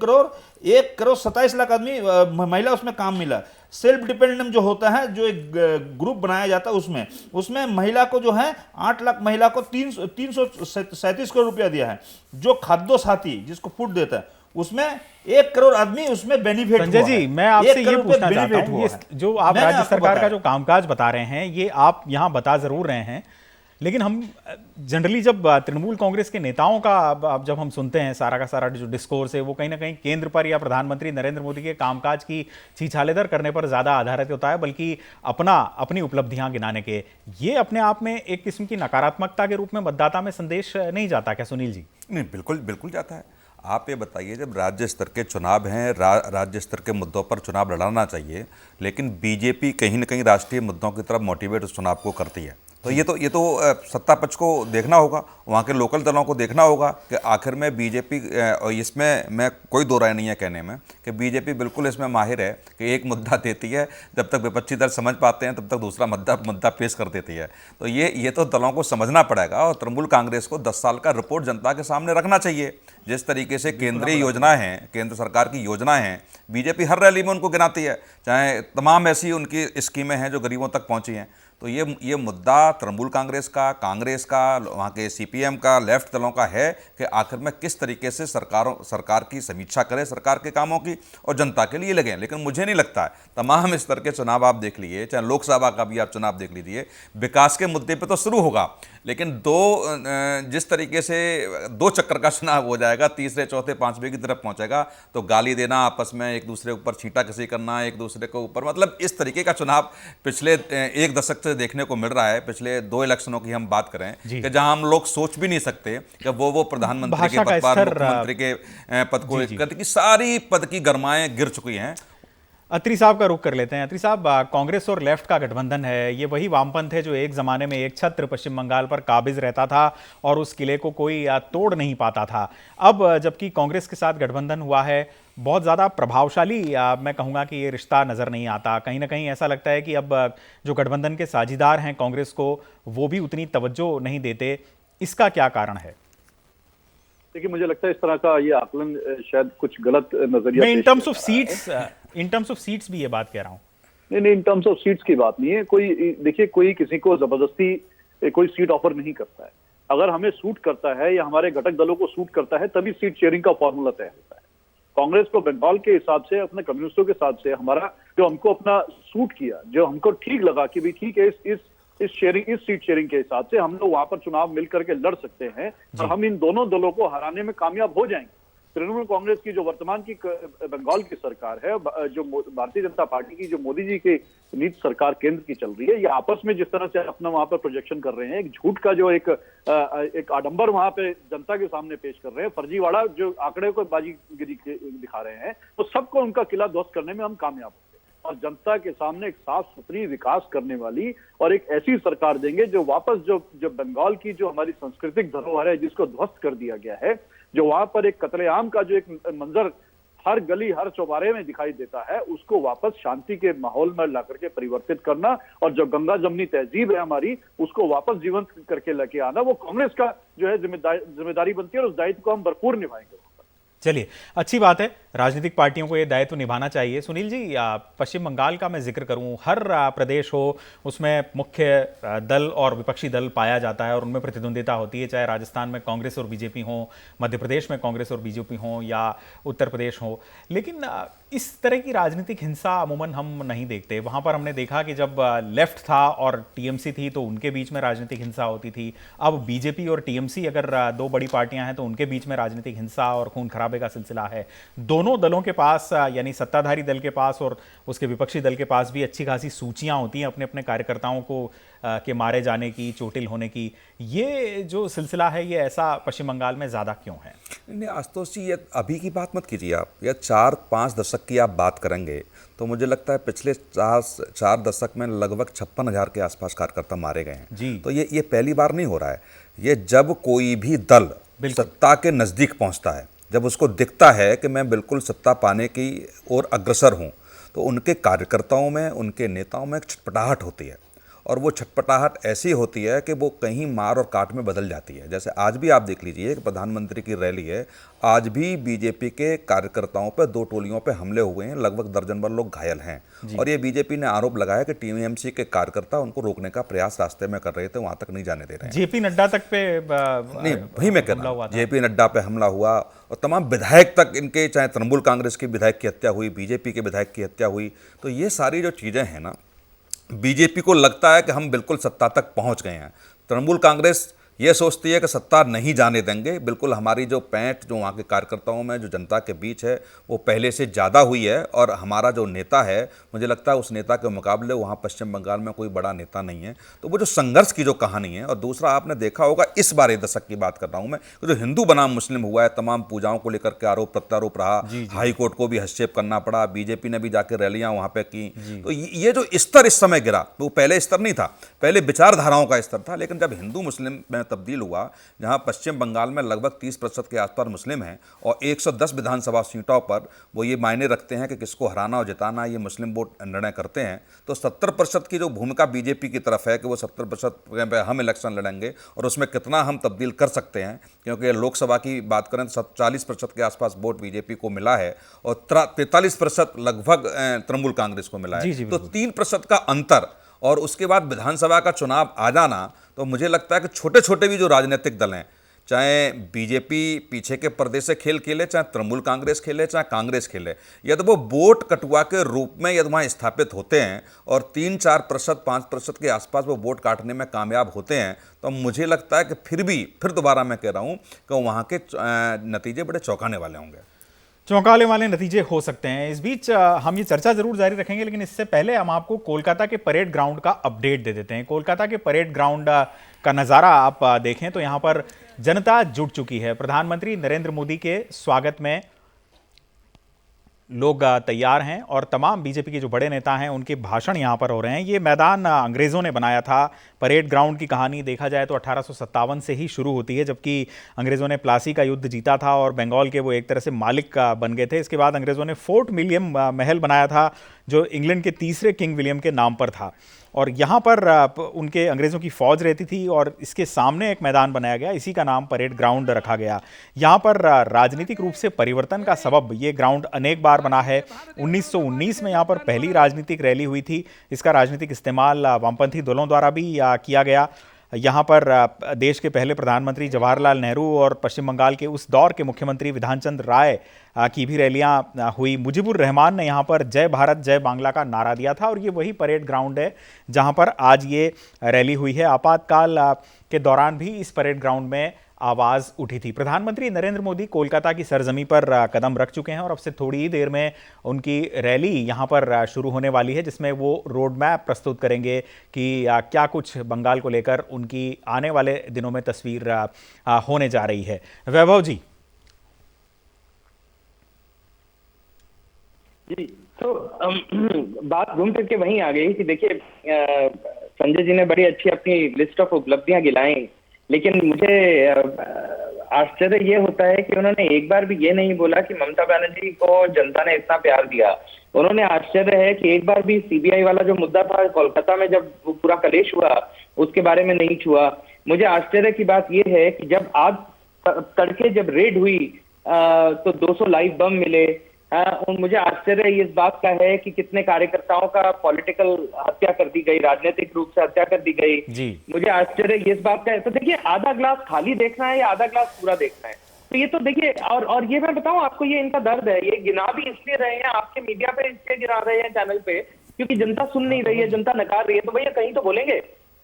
करोड़ 27 लाख आदमी महिला उसमें काम मिला। सेल्फ डिपेंडेंट जो होता है, जो एक ग्रुप बनाया जाता है, उसमें महिला को जो है 8 लाख महिला को 337 करोड़ रुपया दिया है। जो खाद्य साथी जिसको फूड देता है, उसमें 1 करोड़ आदमी उसमें बेनिफिट। संजय जी, मैं आपसे ये पूछना चाहता हूं, ये जो आप राज्य सरकार का जो कामकाज बता रहे हैं, ये आप यहां बता जरूर रहे हैं, लेकिन हम जनरली जब तृणमूल कांग्रेस के नेताओं का अब जब हम सुनते हैं, सारा का सारा जो डिस्कोर्स है वो कहीं ना कहीं केंद्र पर या प्रधानमंत्री नरेंद्र मोदी के कामकाज की छीछालेदर करने पर ज्यादा आधारित होता है, बल्कि अपनी उपलब्धियां गिनाने के। ये अपने आप में एक किस्म की नकारात्मकता के रूप में मतदाता में संदेश नहीं जाता क्या सुनील जी? नहीं, बिल्कुल बिल्कुल जाता है। आप ये बताइए, जब राज्य स्तर के चुनाव हैं, राज्य स्तर के मुद्दों पर चुनाव लड़ाना चाहिए, लेकिन बीजेपी कहीं ना कहीं राष्ट्रीय मुद्दों की तरफ मोटिवेट उस चुनाव को करती है। तो ये तो सत्ता पक्ष को देखना होगा, वहाँ के लोकल दलों को देखना होगा कि आखिर में बीजेपी, इसमें मैं कोई दो राय नहीं है कहने में कि बीजेपी बिल्कुल इसमें माहिर है कि एक मुद्दा देती है, जब तक विपक्षी दल समझ पाते हैं तब तक दूसरा मुद्दा पेश कर देती है। तो ये तो दलों को समझना पड़ेगा और तृणमूल कांग्रेस को 10 साल का रिपोर्ट जनता के सामने रखना चाहिए। जिस तरीके से केंद्रीय योजनाएं हैं, केंद्र सरकार की योजनाएं हैं, बीजेपी हर रैली में उनको गिनाती है, चाहे तमाम ऐसी उनकी स्कीमें हैं जो गरीबों तक पहुंची हैं। तो ये मुद्दा तृणमूल कांग्रेस का, वहाँ के सीपीएम का, लेफ्ट दलों का है कि आखिर में किस तरीके से सरकार की समीक्षा करें, सरकार के कामों की, और जनता के लिए लगें। लेकिन मुझे नहीं लगता है, तमाम स्तर के चुनाव आप देख लीजिए, चाहे लोकसभा का भी आप चुनाव देख लीजिए, विकास के मुद्दे पे तो शुरू होगा, लेकिन जिस तरीके से 2 चक्कर का चुनाव हो जाएगा, तीसरे चौथे पांचवें की तरफ पहुंचेगा, तो गाली देना आपस में, एक दूसरे के ऊपर छींटा कसी करना, एक दूसरे के ऊपर, मतलब इस तरीके का चुनाव पिछले 1 दशक से देखने को मिल रहा है। पिछले 2 इलेक्शनों की हम बात करें कि जहां हम लोग सोच भी नहीं सकते कि वो प्रधानमंत्री के पद पर, मुख्यमंत्री के पद को, की सारी पद की गरमाएं गिर चुकी हैं। अत्री साहब का रुख कर लेते हैं। अत्री साहब, कांग्रेस और लेफ्ट का गठबंधन है, ये वही वामपंथ है जो एक जमाने में एक छत्र पश्चिम बंगाल पर काबिज रहता था और उस किले को कोई तोड़ नहीं पाता था। अब जबकि कांग्रेस के साथ गठबंधन हुआ है, बहुत ज़्यादा प्रभावशाली मैं कहूँगा कि ये रिश्ता नज़र नहीं आता। कहीं ना कहीं ऐसा लगता है कि अब जो गठबंधन के साझीदार हैं कांग्रेस को, वो भी उतनी तवज्जो नहीं देते। इसका क्या कारण है? देखिए, मुझे लगता है इस तरह का ये आकलन शायद कुछ गलत नजरिया। मैं इन टर्म्स ऑफ सीट्स भी ये बात कह रहा हूँ। नहीं, इन टर्म्स ऑफ सीट्स की बात नहीं है। कोई किसी को जबरदस्ती कोई सीट ऑफर नहीं करता है। अगर हमें सूट करता है या हमारे घटक दलों को सूट करता है, तभी सीट शेयरिंग का फॉर्मूला तय होता है। कांग्रेस को बंगाल के हिसाब से, अपने कम्युनिस्टों के हिसाब से, हमारा जो हमको अपना सूट किया, जो हमको ठीक लगा कि भाई ठीक है, इस सीट शेयरिंग के हिसाब से हम लोग वहां पर चुनाव मिल करके लड़ सकते हैं और हम इन दोनों दलों को हराने में कामयाब हो जाएंगे। तृणमूल कांग्रेस की जो वर्तमान की बंगाल की सरकार है, जो भारतीय जनता पार्टी की जो मोदी जी की नीति सरकार केंद्र की चल रही है, ये आपस में जिस तरह से अपना वहां पर प्रोजेक्शन कर रहे हैं, एक झूठ का जो एक आडंबर वहां पे जनता के सामने पेश कर रहे हैं, फर्जीवाड़ा जो आंकड़े को बाजीगिरी दिखा रहे हैं, तो सबको उनका किला ध्वस्त करने में हम कामयाब होंगे और जनता के सामने एक साफ सुथरी विकास करने वाली और एक ऐसी सरकार देंगे जो वापस जो बंगाल की जो हमारी सांस्कृतिक धरोहर है, जिसको ध्वस्त कर दिया गया है, जो वहां पर एक कत्लेआम का जो एक मंजर हर गली हर चौबारे में दिखाई देता है, उसको वापस शांति के माहौल में ला करके परिवर्तित करना और जो गंगा जमनी तहजीब है हमारी, उसको वापस जीवंत करके लेके आना, वो कांग्रेस का जो है जिम्मेदारी बनती है और उस दायित्व को हम भरपूर निभाएंगे। चलिए, अच्छी बात है, राजनीतिक पार्टियों को ये दायित्व निभाना चाहिए। सुनील जी, पश्चिम बंगाल का मैं जिक्र करूं, हर प्रदेश हो उसमें मुख्य दल और विपक्षी दल पाया जाता है और उनमें प्रतिद्वंदिता होती है, चाहे राजस्थान में कांग्रेस और बीजेपी हो, मध्य प्रदेश में कांग्रेस और बीजेपी हो, या उत्तर प्रदेश हो। लेकिन इस तरह की राजनीतिक हिंसा अमूमन हम नहीं देखते। वहां पर हमने देखा कि जब लेफ्ट था और टीएमसी थी तो उनके बीच में राजनीतिक हिंसा होती थी। अब बीजेपी और टीएमसी अगर दो बड़ी पार्टियां हैं तो उनके बीच में राजनीतिक हिंसा और खून खराबे का सिलसिला है। दोनों दलों के पास, यानी सत्ताधारी दल के पास और उसके विपक्षी दल के पास भी अच्छी खासी सूचियां होती हैं अपने अपने कार्यकर्ताओं को के मारे जाने की, चोटिल होने की। ये जो सिलसिला है ये ऐसा पश्चिम बंगाल में ज़्यादा क्यों है? नहीं आशुतोष जी, ये अभी की बात मत कीजिए आप, या 4-5 दशक की आप बात करेंगे तो मुझे लगता है पिछले 4 दशक में लगभग 56,000 के आसपास कार्यकर्ता मारे गए हैं जी। तो ये पहली बार नहीं हो रहा है। ये जब कोई भी दल सत्ता के नज़दीक पहुंचता है, जब उसको दिखता है कि मैं बिल्कुल सत्ता पाने की ओर अग्रसर हूं, तो उनके कार्यकर्ताओं में, उनके नेताओं में एक छटपटाहट होती है और वो छटपटाहट ऐसी होती है कि वो कहीं मार और काट में बदल जाती है। जैसे आज भी आप देख लीजिए कि प्रधानमंत्री की रैली है, आज भी बीजेपी के कार्यकर्ताओं पे 2 टोलियों पे हमले हुए हैं, लगभग दर्जन भर लोग घायल हैं और ये बीजेपी ने आरोप लगाया कि टीएमसी के कार्यकर्ता उनको रोकने का प्रयास रास्ते में कर रहे थे, वहां तक नहीं जाने दे रहे हैं। जेपी नड्डा तक पे नहीं, वही मैं कह रहा हूं, जेपी नड्डा पे हमला हुआ और तमाम विधायक तक इनके, चाहे तृणमूल कांग्रेस के विधायक की हत्या हुई, बीजेपी के विधायक की हत्या हुई। तो ये सारी जो चीज़ें हैं ना, बीजेपी को लगता है कि हम बिल्कुल सत्ता तक पहुंच गए हैं। तृणमूल कांग्रेस ये सोचती है कि सत्ता नहीं जाने देंगे, बिल्कुल हमारी जो पैंठ जो वहाँ के कार्यकर्ताओं में, जो जनता के बीच है, वो पहले से ज़्यादा हुई है और हमारा जो नेता है, मुझे लगता है उस नेता के मुकाबले वहाँ पश्चिम बंगाल में कोई बड़ा नेता नहीं है। तो वो जो संघर्ष की जो कहानी है, और दूसरा आपने देखा होगा, इस बार 1 दशक की बात कर रहा हूँ मैं, जो हिंदू बनाम मुस्लिम हुआ है, तमाम पूजाओं को लेकर के आरोप प्रत्यारोप रहा, हाई कोर्ट को भी हस्तक्षेप करना पड़ा, बीजेपी ने भी जाकर रैलियाँ वहाँ पर की। तो ये जो स्तर इस समय गिरा, वो पहले स्तर नहीं था, पहले विचारधाराओं का स्तर था। लेकिन जब हिंदू मुस्लिम में तब्दील हुआ, जहां पश्चिम बंगाल में लगभग 30% के आसपास मुस्लिम हैं और 110 विधानसभा सीटों पर वो ये मायने रखते हैं कि किसको हराना और जिताना, ये मुस्लिम वोट निर्णय करते हैं, तो 70% की जो भूमिका बीजेपी की तरफ है कि वो 70% पे हम इलेक्शन लड़ेंगे और उसमें कितना हम तब्दील कर सकते हैं, क्योंकि लोकसभा की बात करें तो 40% के आसपास वोट बीजेपी को मिला है और 43% लगभग तृणमूल कांग्रेस को मिला है। तो 3% का अंतर और उसके बाद विधानसभा का चुनाव आ जाना, तो मुझे लगता है कि छोटे छोटे भी जो राजनीतिक दल हैं, चाहे बीजेपी पीछे के पर्दे से खेल खेले, चाहे तृणमूल कांग्रेस खेले, चाहे कांग्रेस खेले, यदि वो वोट कटुआ के रूप में यदि वहाँ स्थापित होते हैं और 3-4%, 5% के आसपास वो वोट काटने में कामयाब होते हैं, तो मुझे लगता है कि फिर दोबारा मैं कह रहा हूँ कि वहाँ के नतीजे बड़े चौंकाने वाले होंगे। चौंकाने वाले नतीजे हो सकते हैं। इस बीच हम ये चर्चा जरूर जारी रखेंगे, लेकिन इससे पहले हम आपको कोलकाता के परेड ग्राउंड का अपडेट दे देते हैं। कोलकाता के परेड ग्राउंड का नज़ारा आप देखें तो यहाँ पर जनता जुट चुकी है। प्रधानमंत्री नरेंद्र मोदी के स्वागत में लोग तैयार हैं और तमाम बीजेपी के जो बड़े नेता हैं उनके भाषण यहाँ पर हो रहे हैं। ये मैदान अंग्रेज़ों ने बनाया था। परेड ग्राउंड की कहानी देखा जाए तो 1857 से ही शुरू होती है, जबकि अंग्रेज़ों ने प्लासी का युद्ध जीता था और बंगाल के वो एक तरह से मालिक बन गए थे। इसके बाद अंग्रेज़ों ने फोर्ट विलियम महल बनाया था, जो इंग्लैंड के तीसरे किंग विलियम के नाम पर था, और यहाँ पर उनके अंग्रेज़ों की फ़ौज रहती थी और इसके सामने एक मैदान बनाया गया, इसी का नाम परेड ग्राउंड रखा गया। यहाँ पर राजनीतिक रूप से परिवर्तन का सबब ये ग्राउंड अनेक बार बना है। 1919 में यहाँ पर पहली राजनीतिक रैली हुई थी। इसका राजनीतिक इस्तेमाल वामपंथी दलों द्वारा भी किया गया। यहाँ पर देश के पहले प्रधानमंत्री जवाहरलाल नेहरू और पश्चिम बंगाल के उस दौर के मुख्यमंत्री विधानचंद राय की भी रैलियाँ हुई। मुजीबुर रहमान ने यहाँ पर जय भारत जय बांग्ला का नारा दिया था और ये वही परेड ग्राउंड है जहाँ पर आज ये रैली हुई है। आपातकाल के दौरान भी इस परेड ग्राउंड में आवाज़ उठी थी। प्रधानमंत्री नरेंद्र मोदी कोलकाता की सरजमी पर कदम रख चुके हैं और अब से थोड़ी ही देर में उनकी रैली यहाँ पर शुरू होने वाली है, जिसमें वो रोड मैप प्रस्तुत करेंगे कि क्या कुछ बंगाल को लेकर उनकी आने वाले दिनों में तस्वीर होने जा रही है। वैभव जी। जी, तो बात घूम फिर के वहीं आ गई कि देखिए संजय जी ने बड़ी अच्छी अपनी लिस्ट ऑफ उपलब्धियां गिनाई, लेकिन मुझे आश्चर्य ये होता है कि उन्होंने एक बार भी ये नहीं बोला कि ममता बनर्जी को जनता ने इतना प्यार दिया। उन्होंने आश्चर्य है कि एक बार भी सीबीआई वाला जो मुद्दा था कोलकाता में जब वो पूरा कलेश हुआ उसके बारे में नहीं छुआ। मुझे आश्चर्य की बात ये है कि जब आज तड़के जब रेड हुई तो 200 लाइव बम मिले। और मुझे आश्चर्य इस बात का है कि कितने कार्यकर्ताओं का पॉलिटिकल हत्या कर दी गई, राजनीतिक रूप से हत्या कर दी गई जी। मुझे आश्चर्य इस बात का है। तो देखिए, आधा ग्लास खाली देखना है या आधा ग्लास पूरा देखना है, तो ये तो देखिए। और ये मैं बताऊं आपको, ये इनका दर्द है। ये गिना भी इसलिए रहे हैं, आपके मीडिया पे इसलिए गिना रहे हैं चैनल पे, क्योंकि जनता सुन नहीं रही है, जनता नकार रही है। तो भैया कहीं तो बोलेंगे,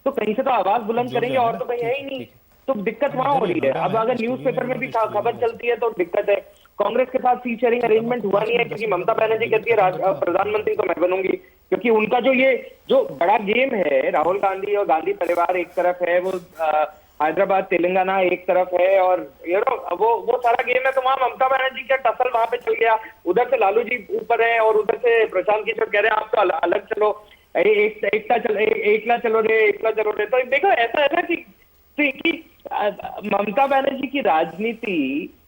तो कहीं से तो आवाज बुलंद करेंगे, और तो कहीं है ही नहीं। तो दिक्कत वहां हो रही है। अब अगर न्यूज़पेपर में भी खबर चलती है तो दिक्कत है। कांग्रेस के साथ सीट शेयरिंग अरेंजमेंट हुआ नहीं है, क्योंकि ममता बनर्जी कहती है प्रधानमंत्री तो मैं बनूंगी, क्योंकि उनका जो बड़ा गेम है, राहुल गांधी और गांधी परिवार एक तरफ है, वो हैदराबाद तेलंगाना एक तरफ है, और वो सारा गेम है। तो वहां ममता बनर्जी का टसल वहां पे चल गया। उधर से लालू जी ऊपर है और उधर से प्रशांत किशोर कह रहे हैं आप तो अलग चलो, एकला चलो रे। तो देखो, ऐसा है ना कि ममता बनर्जी की राजनीति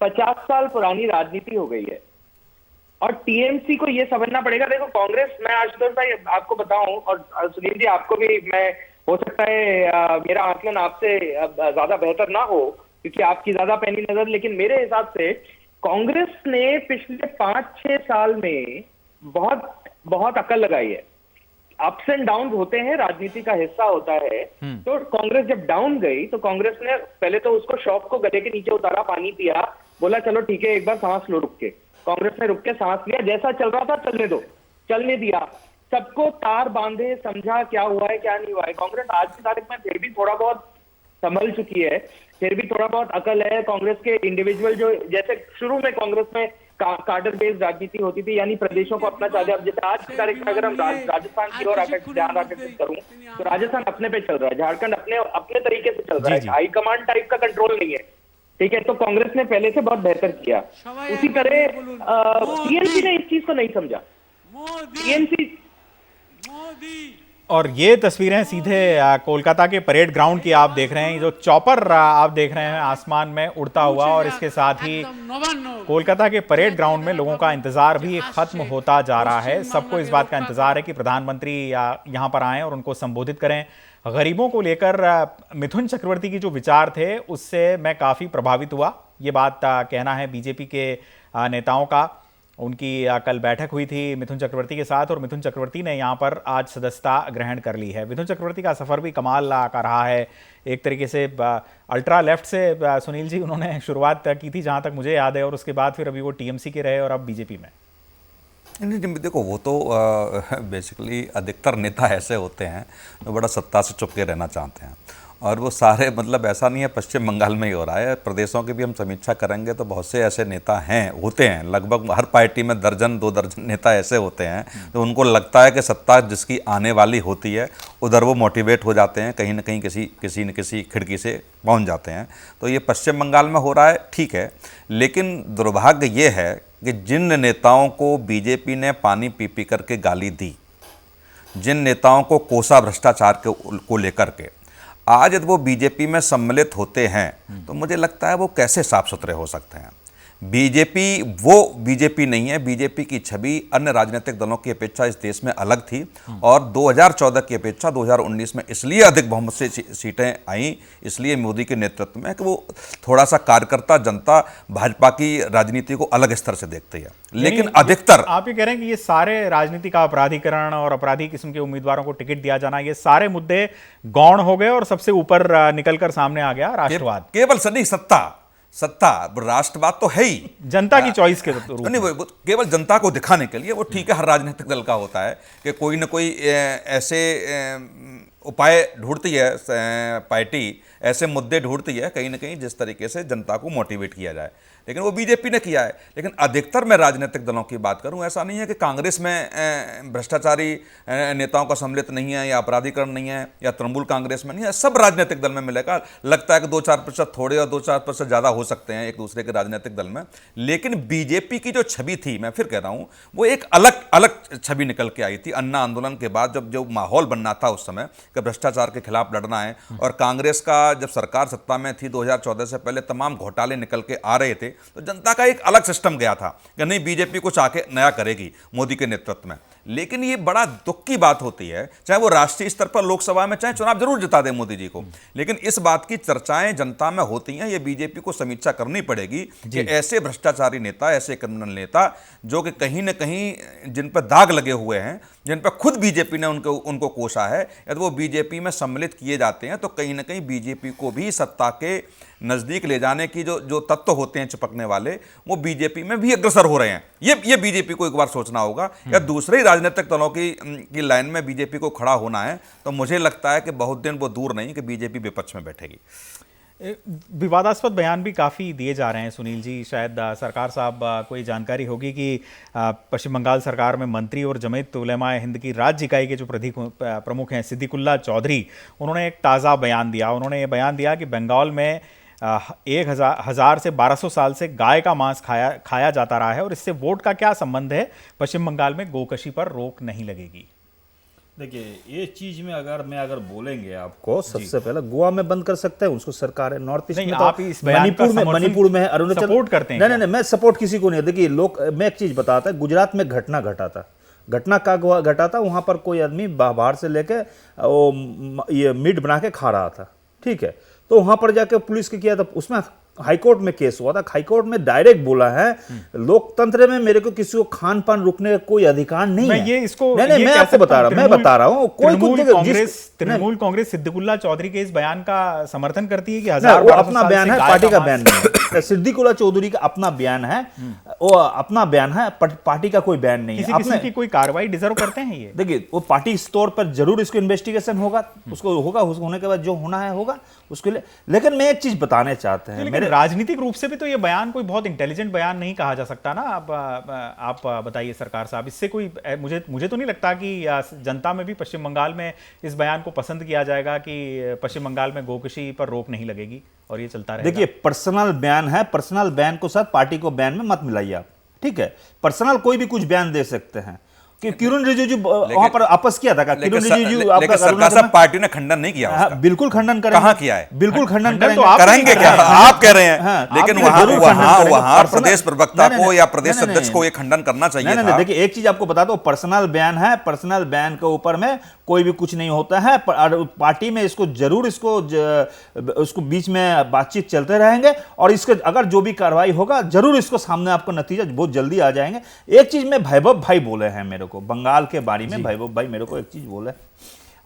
50 साल पुरानी राजनीति हो गई है, और टीएमसी को ये समझना पड़ेगा। देखो कांग्रेस, मैं आशुतोष भाई आपको बताऊं, और सुनील जी आपको भी, मैं हो सकता है मेरा आकलन आपसे ज्यादा बेहतर ना हो क्योंकि आपकी ज्यादा पैनी नजर, लेकिन मेरे हिसाब से कांग्रेस ने पिछले 5-6 साल में बहुत अकल लगाई है। अप्स एंड डाउन होते हैं, राजनीति का हिस्सा होता है। तो कांग्रेस जब डाउन गई तो कांग्रेस ने पहले तो उसको शॉक को गले के नीचे उतारा, पानी पिया, बोला चलो ठीक है एक बार सांस लो, रुक के। कांग्रेस ने रुक के सांस लिया, जैसा चल रहा था चलने दो, चलने दिया, सबको तार बांधे, समझा क्या हुआ है क्या नहीं हुआ है। कांग्रेस आज की तारीख में फिर भी थोड़ा बहुत संभल चुकी है, फिर भी थोड़ा बहुत अकल है। कांग्रेस के इंडिविजुअल जो, जैसे शुरू में कांग्रेस में कार्डर बेस्ड राजनीति होती थी, यानी प्रदेशों को अपना चाहते। अब जैसे आज की तारीख में अगर हम राजस्थान की ओर ध्यान आकर्षित करूं तो राजस्थान अपने पे चल रहा है, झारखंड अपने तरीके से चल रहा है, हाई कमांड टाइप का कंट्रोल नहीं है, ठीक है। तो कांग्रेस ने पहले से बहुत बेहतर किया। उसी तरह टीएमसी ने इस चीज को नहीं समझा। टीएमसी और ये तस्वीरें सीधे कोलकाता के परेड ग्राउंड की आप देख रहे हैं। जो चॉपर आप देख रहे हैं आसमान में उड़ता हुआ, और इसके साथ ही कोलकाता के परेड ग्राउंड में लोगों का इंतजार भी खत्म होता जा रहा है। सबको इस बात का इंतजार है कि प्रधानमंत्री यहाँ पर आएं और उनको संबोधित करें। गरीबों को लेकर मिथुन चक्रवर्ती की जो विचार थे उससे मैं काफ़ी प्रभावित हुआ, ये बात कहना है बीजेपी के नेताओं का। उनकी कल बैठक हुई थी मिथुन चक्रवर्ती के साथ, और मिथुन चक्रवर्ती ने यहाँ पर आज सदस्यता ग्रहण कर ली है। मिथुन चक्रवर्ती का सफ़र भी कमाल का रहा है। एक तरीके से अल्ट्रा लेफ्ट से सुनील जी उन्होंने शुरुआत की थी जहाँ तक मुझे याद है, और उसके बाद फिर अभी वो टीएमसी के रहे और अब बीजेपी में। नहीं, देखो वो तो बेसिकली अधिकतर नेता ऐसे होते हैं जो बड़ा सत्ता से चुपके रहना चाहते हैं, और वो सारे, मतलब ऐसा नहीं है पश्चिम बंगाल में ही हो रहा है, प्रदेशों की भी हम समीक्षा करेंगे तो बहुत से ऐसे नेता होते हैं, लगभग हर पार्टी में 1-2 दर्जन नेता ऐसे होते हैं तो उनको लगता है कि सत्ता जिसकी आने वाली होती है उधर वो मोटिवेट हो जाते हैं, कहीं ना कहीं किसी न किसी खिड़की से पहुंच जाते हैं। तो ये पश्चिम बंगाल में हो रहा है, ठीक है, लेकिन दुर्भाग्य ये है कि जिन नेताओं को बीजेपी ने पानी पी पी करके गाली दी, जिन नेताओं को कोसा भ्रष्टाचार को लेकर के, आज यदि वो बीजेपी में सम्मिलित होते हैं तो मुझे लगता है वो कैसे साफ सुथरे हो सकते हैं। बीजेपी वो बीजेपी नहीं है। बीजेपी की छवि अन्य राजनीतिक दलों की अपेक्षा इस देश में अलग थी, और 2014 की अपेक्षा 2019 में इसलिए अधिक बहुमत से सीटें आई, इसलिए मोदी के नेतृत्व में, कि वो थोड़ा सा कार्यकर्ता जनता भाजपा की राजनीति को अलग स्तर से देखती है। लेकिन अधिकतर आप ये कह रहे हैं कि ये सारे राजनीति का अपराधीकरण और अपराधी किस्म के उम्मीदवारों को टिकट दिया जाना, ये सारे मुद्दे गौण हो गए और सबसे ऊपर निकलकर सामने आ गया राष्ट्रवाद। केवल सदी सत्ता राष्ट्रवाद तो है ही, जनता की चॉइस के रूप में। नहीं, वो केवल जनता को दिखाने के लिए, वो ठीक है, हर राजनीतिक दल का होता है कि कोई ना कोई ऐसे उपाय ढूंढती है पार्टी, ऐसे मुद्दे ढूंढती है कहीं ना कहीं जिस तरीके से जनता को मोटिवेट किया जाए, लेकिन वो बीजेपी ने किया है। लेकिन अधिकतर मैं राजनीतिक दलों की बात करूं, ऐसा नहीं है कि कांग्रेस में भ्रष्टाचारी नेताओं का सम्मिलित नहीं है या अपराधीकरण नहीं है, या तृणमूल कांग्रेस में नहीं है, सब राजनीतिक दल में मिलेगा। लगता है कि 2-4% थोड़े और 2-4% ज़्यादा हो सकते हैं एक दूसरे के राजनीतिक दल में, लेकिन बीजेपी की जो छवि थी, मैं फिर कह रहा हूँ, वो एक अलग छवि निकल के आई थी। अन्ना आंदोलन के बाद जो माहौल बनना था उस समय कि भ्रष्टाचार के खिलाफ लड़ना है। और कांग्रेस का जब सरकार सत्ता में थी 2014 से पहले तमाम घोटाले निकल के आ रहे थे, तो जनता का एक अलग सिस्टम गया था कि नहीं, बीजेपी कुछ आके नया करेगी मोदी के नेतृत्व में। लेकिन ये बड़ा दुख की बात होती है, चाहे वो राष्ट्रीय स्तर पर लोकसभा में चाहे चुनाव जरूर जिता दे मोदी जी को, लेकिन इस बात की चर्चाएं जनता में होती हैं। ये बीजेपी को समीक्षा करनी पड़ेगी कि ऐसे भ्रष्टाचारी नेता, ऐसे क्रिमिनल नेता जो कि कहीं ना कहीं जिन पर दाग लगे हुए हैं, जिन पर खुद बीजेपी ने उनको कोसा है, यदि वो बीजेपी में सम्मिलित किए जाते हैं तो कहीं ना कहीं बीजेपी को भी सत्ता के नजदीक ले जाने की जो तत्व होते हैं चिपकने वाले, वो बीजेपी में भी अग्रसर हो रहे हैं। ये बीजेपी को एक बार सोचना होगा। या दूसरे ही राजनीतिक दलों की लाइन में बीजेपी को खड़ा होना है, तो मुझे लगता है कि बहुत दिन वो दूर नहीं कि बीजेपी विपक्ष में बैठेगी। विवादास्पद बयान भी काफ़ी दिए जा रहे हैं सुनील जी। शायद सरकार साहब कोई जानकारी होगी कि पश्चिम बंगाल सरकार में मंत्री और जमीयत उलेमा हिंद की राज्य इकाई के जो प्रमुख हैं सिद्दीकुल्ला चौधरी, उन्होंने एक ताज़ा बयान दिया। उन्होंने ये बयान दिया कि बंगाल में 1000 से 1200 साल से गाय का मांस खाया जाता रहा है और इससे वोट का क्या संबंध है, पश्चिम बंगाल में गोकशी पर रोक नहीं लगेगी। देखिए, ये चीज में अगर बोलेंगे आपको, सबसे पहले गोवा में बंद कर सकते हैं, उसको सरकार है। नॉर्थ ईस्ट में आप इस मणिपुर में अरुणाचल सपोर्ट करते हैं? नहीं, मैं सपोर्ट किसी को नहीं। देखिए, मैं एक चीज बताता है, गुजरात में घटना घटा था। वहां पर कोई आदमी बाहर से लेके वो ये मीट बना के खा रहा था, ठीक है। तो वहां पर जाके पुलिस के किया था, उसमें हाईकोर्ट में केस हुआ था। हाईकोर्ट में डायरेक्ट बोला है, लोकतंत्र में मेरे को किसी को खान पान रुकने का कोई अधिकार नहीं है। मैं आपको बता रहा हूँ तृणमूल कांग्रेस सिद्दीकुल्ला चौधरी के इस बयान का समर्थन करती है कि अपना बयान है, पार्टी का बयान नहीं है। सिद्दीकुल्ला चौधरी का अपना बयान है, वो अपना बयान है, पार्टी का कोई बयान नहीं है। किसी की कोई कार्रवाई डिजर्व करते हैं ये? देखिए, वो पार्टी तौर पर जरूर इसको इन्वेस्टिगेशन होगा, उसको होने के बाद जो होना है होगा उसके लिए। लेकिन मैं एक चीज बताने चाहते हैं, लेकिन राजनीतिक रूप से भी तो ये बयान कोई बहुत इंटेलिजेंट बयान नहीं कहा जा सकता ना। आप बताइए सरकार साहब, इससे कोई मुझे तो नहीं लगता कि जनता में भी पश्चिम बंगाल में इस बयान को पसंद किया जाएगा कि पश्चिम बंगाल में गोकशी पर रोक नहीं लगेगी और ये चलता रहेगा। देखिए, पर्सनल बयान है, पर्सनल बयान को साथ पार्टी को बयान में मत मिलाइए आप, ठीक है। पर्सनल कोई भी कुछ बयान दे सकते हैं। किरण रिजिजू वहां पर आपस किया था, किरण रिजिजू सरकार साहब पार्टी ने खंडन नहीं किया, बिल्कुल खंडन करेंगे। कहां किया है? बिल्कुल खंडन करेंगे क्या? आप कह रहे हैं, लेकिन वहां प्रदेश प्रवक्ता को या प्रदेश अध्यक्ष को ये खंडन करना चाहिए था। देखिए, एक चीज आपको बता दो, पर्सनल बयान है, पर्सनल बयान के ऊपर में कोई भी कुछ नहीं होता है। पार्टी में इसको जरूर उसको बीच में बातचीत चलते रहेंगे और इसके अगर जो भी कार्रवाई होगा जरूर इसको सामने आपको नतीजा बहुत जल्दी आ जाएंगे। एक चीज में वैभव भाई बोले हैं मेरे को बंगाल के बारे में, वैभव भाई मेरे को एक चीज बोले,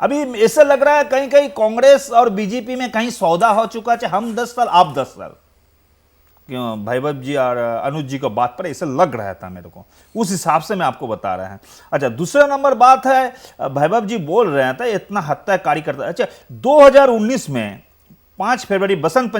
अभी ऐसा लग रहा है कहीं कहीं कांग्रेस और बीजेपी में कहीं सौदा हो चुका है, हम 10 साल आप 10 साल। क्यों वैभव जी और अनुज जी को बात पर ऐसा लग रहा था मेरे को, उस हिसाब से मैं आपको बता रहा हूं। अच्छा, दूसरा नंबर बात है, वैभव जी बोल रहे थे इतना हत्या कार्यकर्ता। अच्छा, 2019 में 5 फरवरी बसंत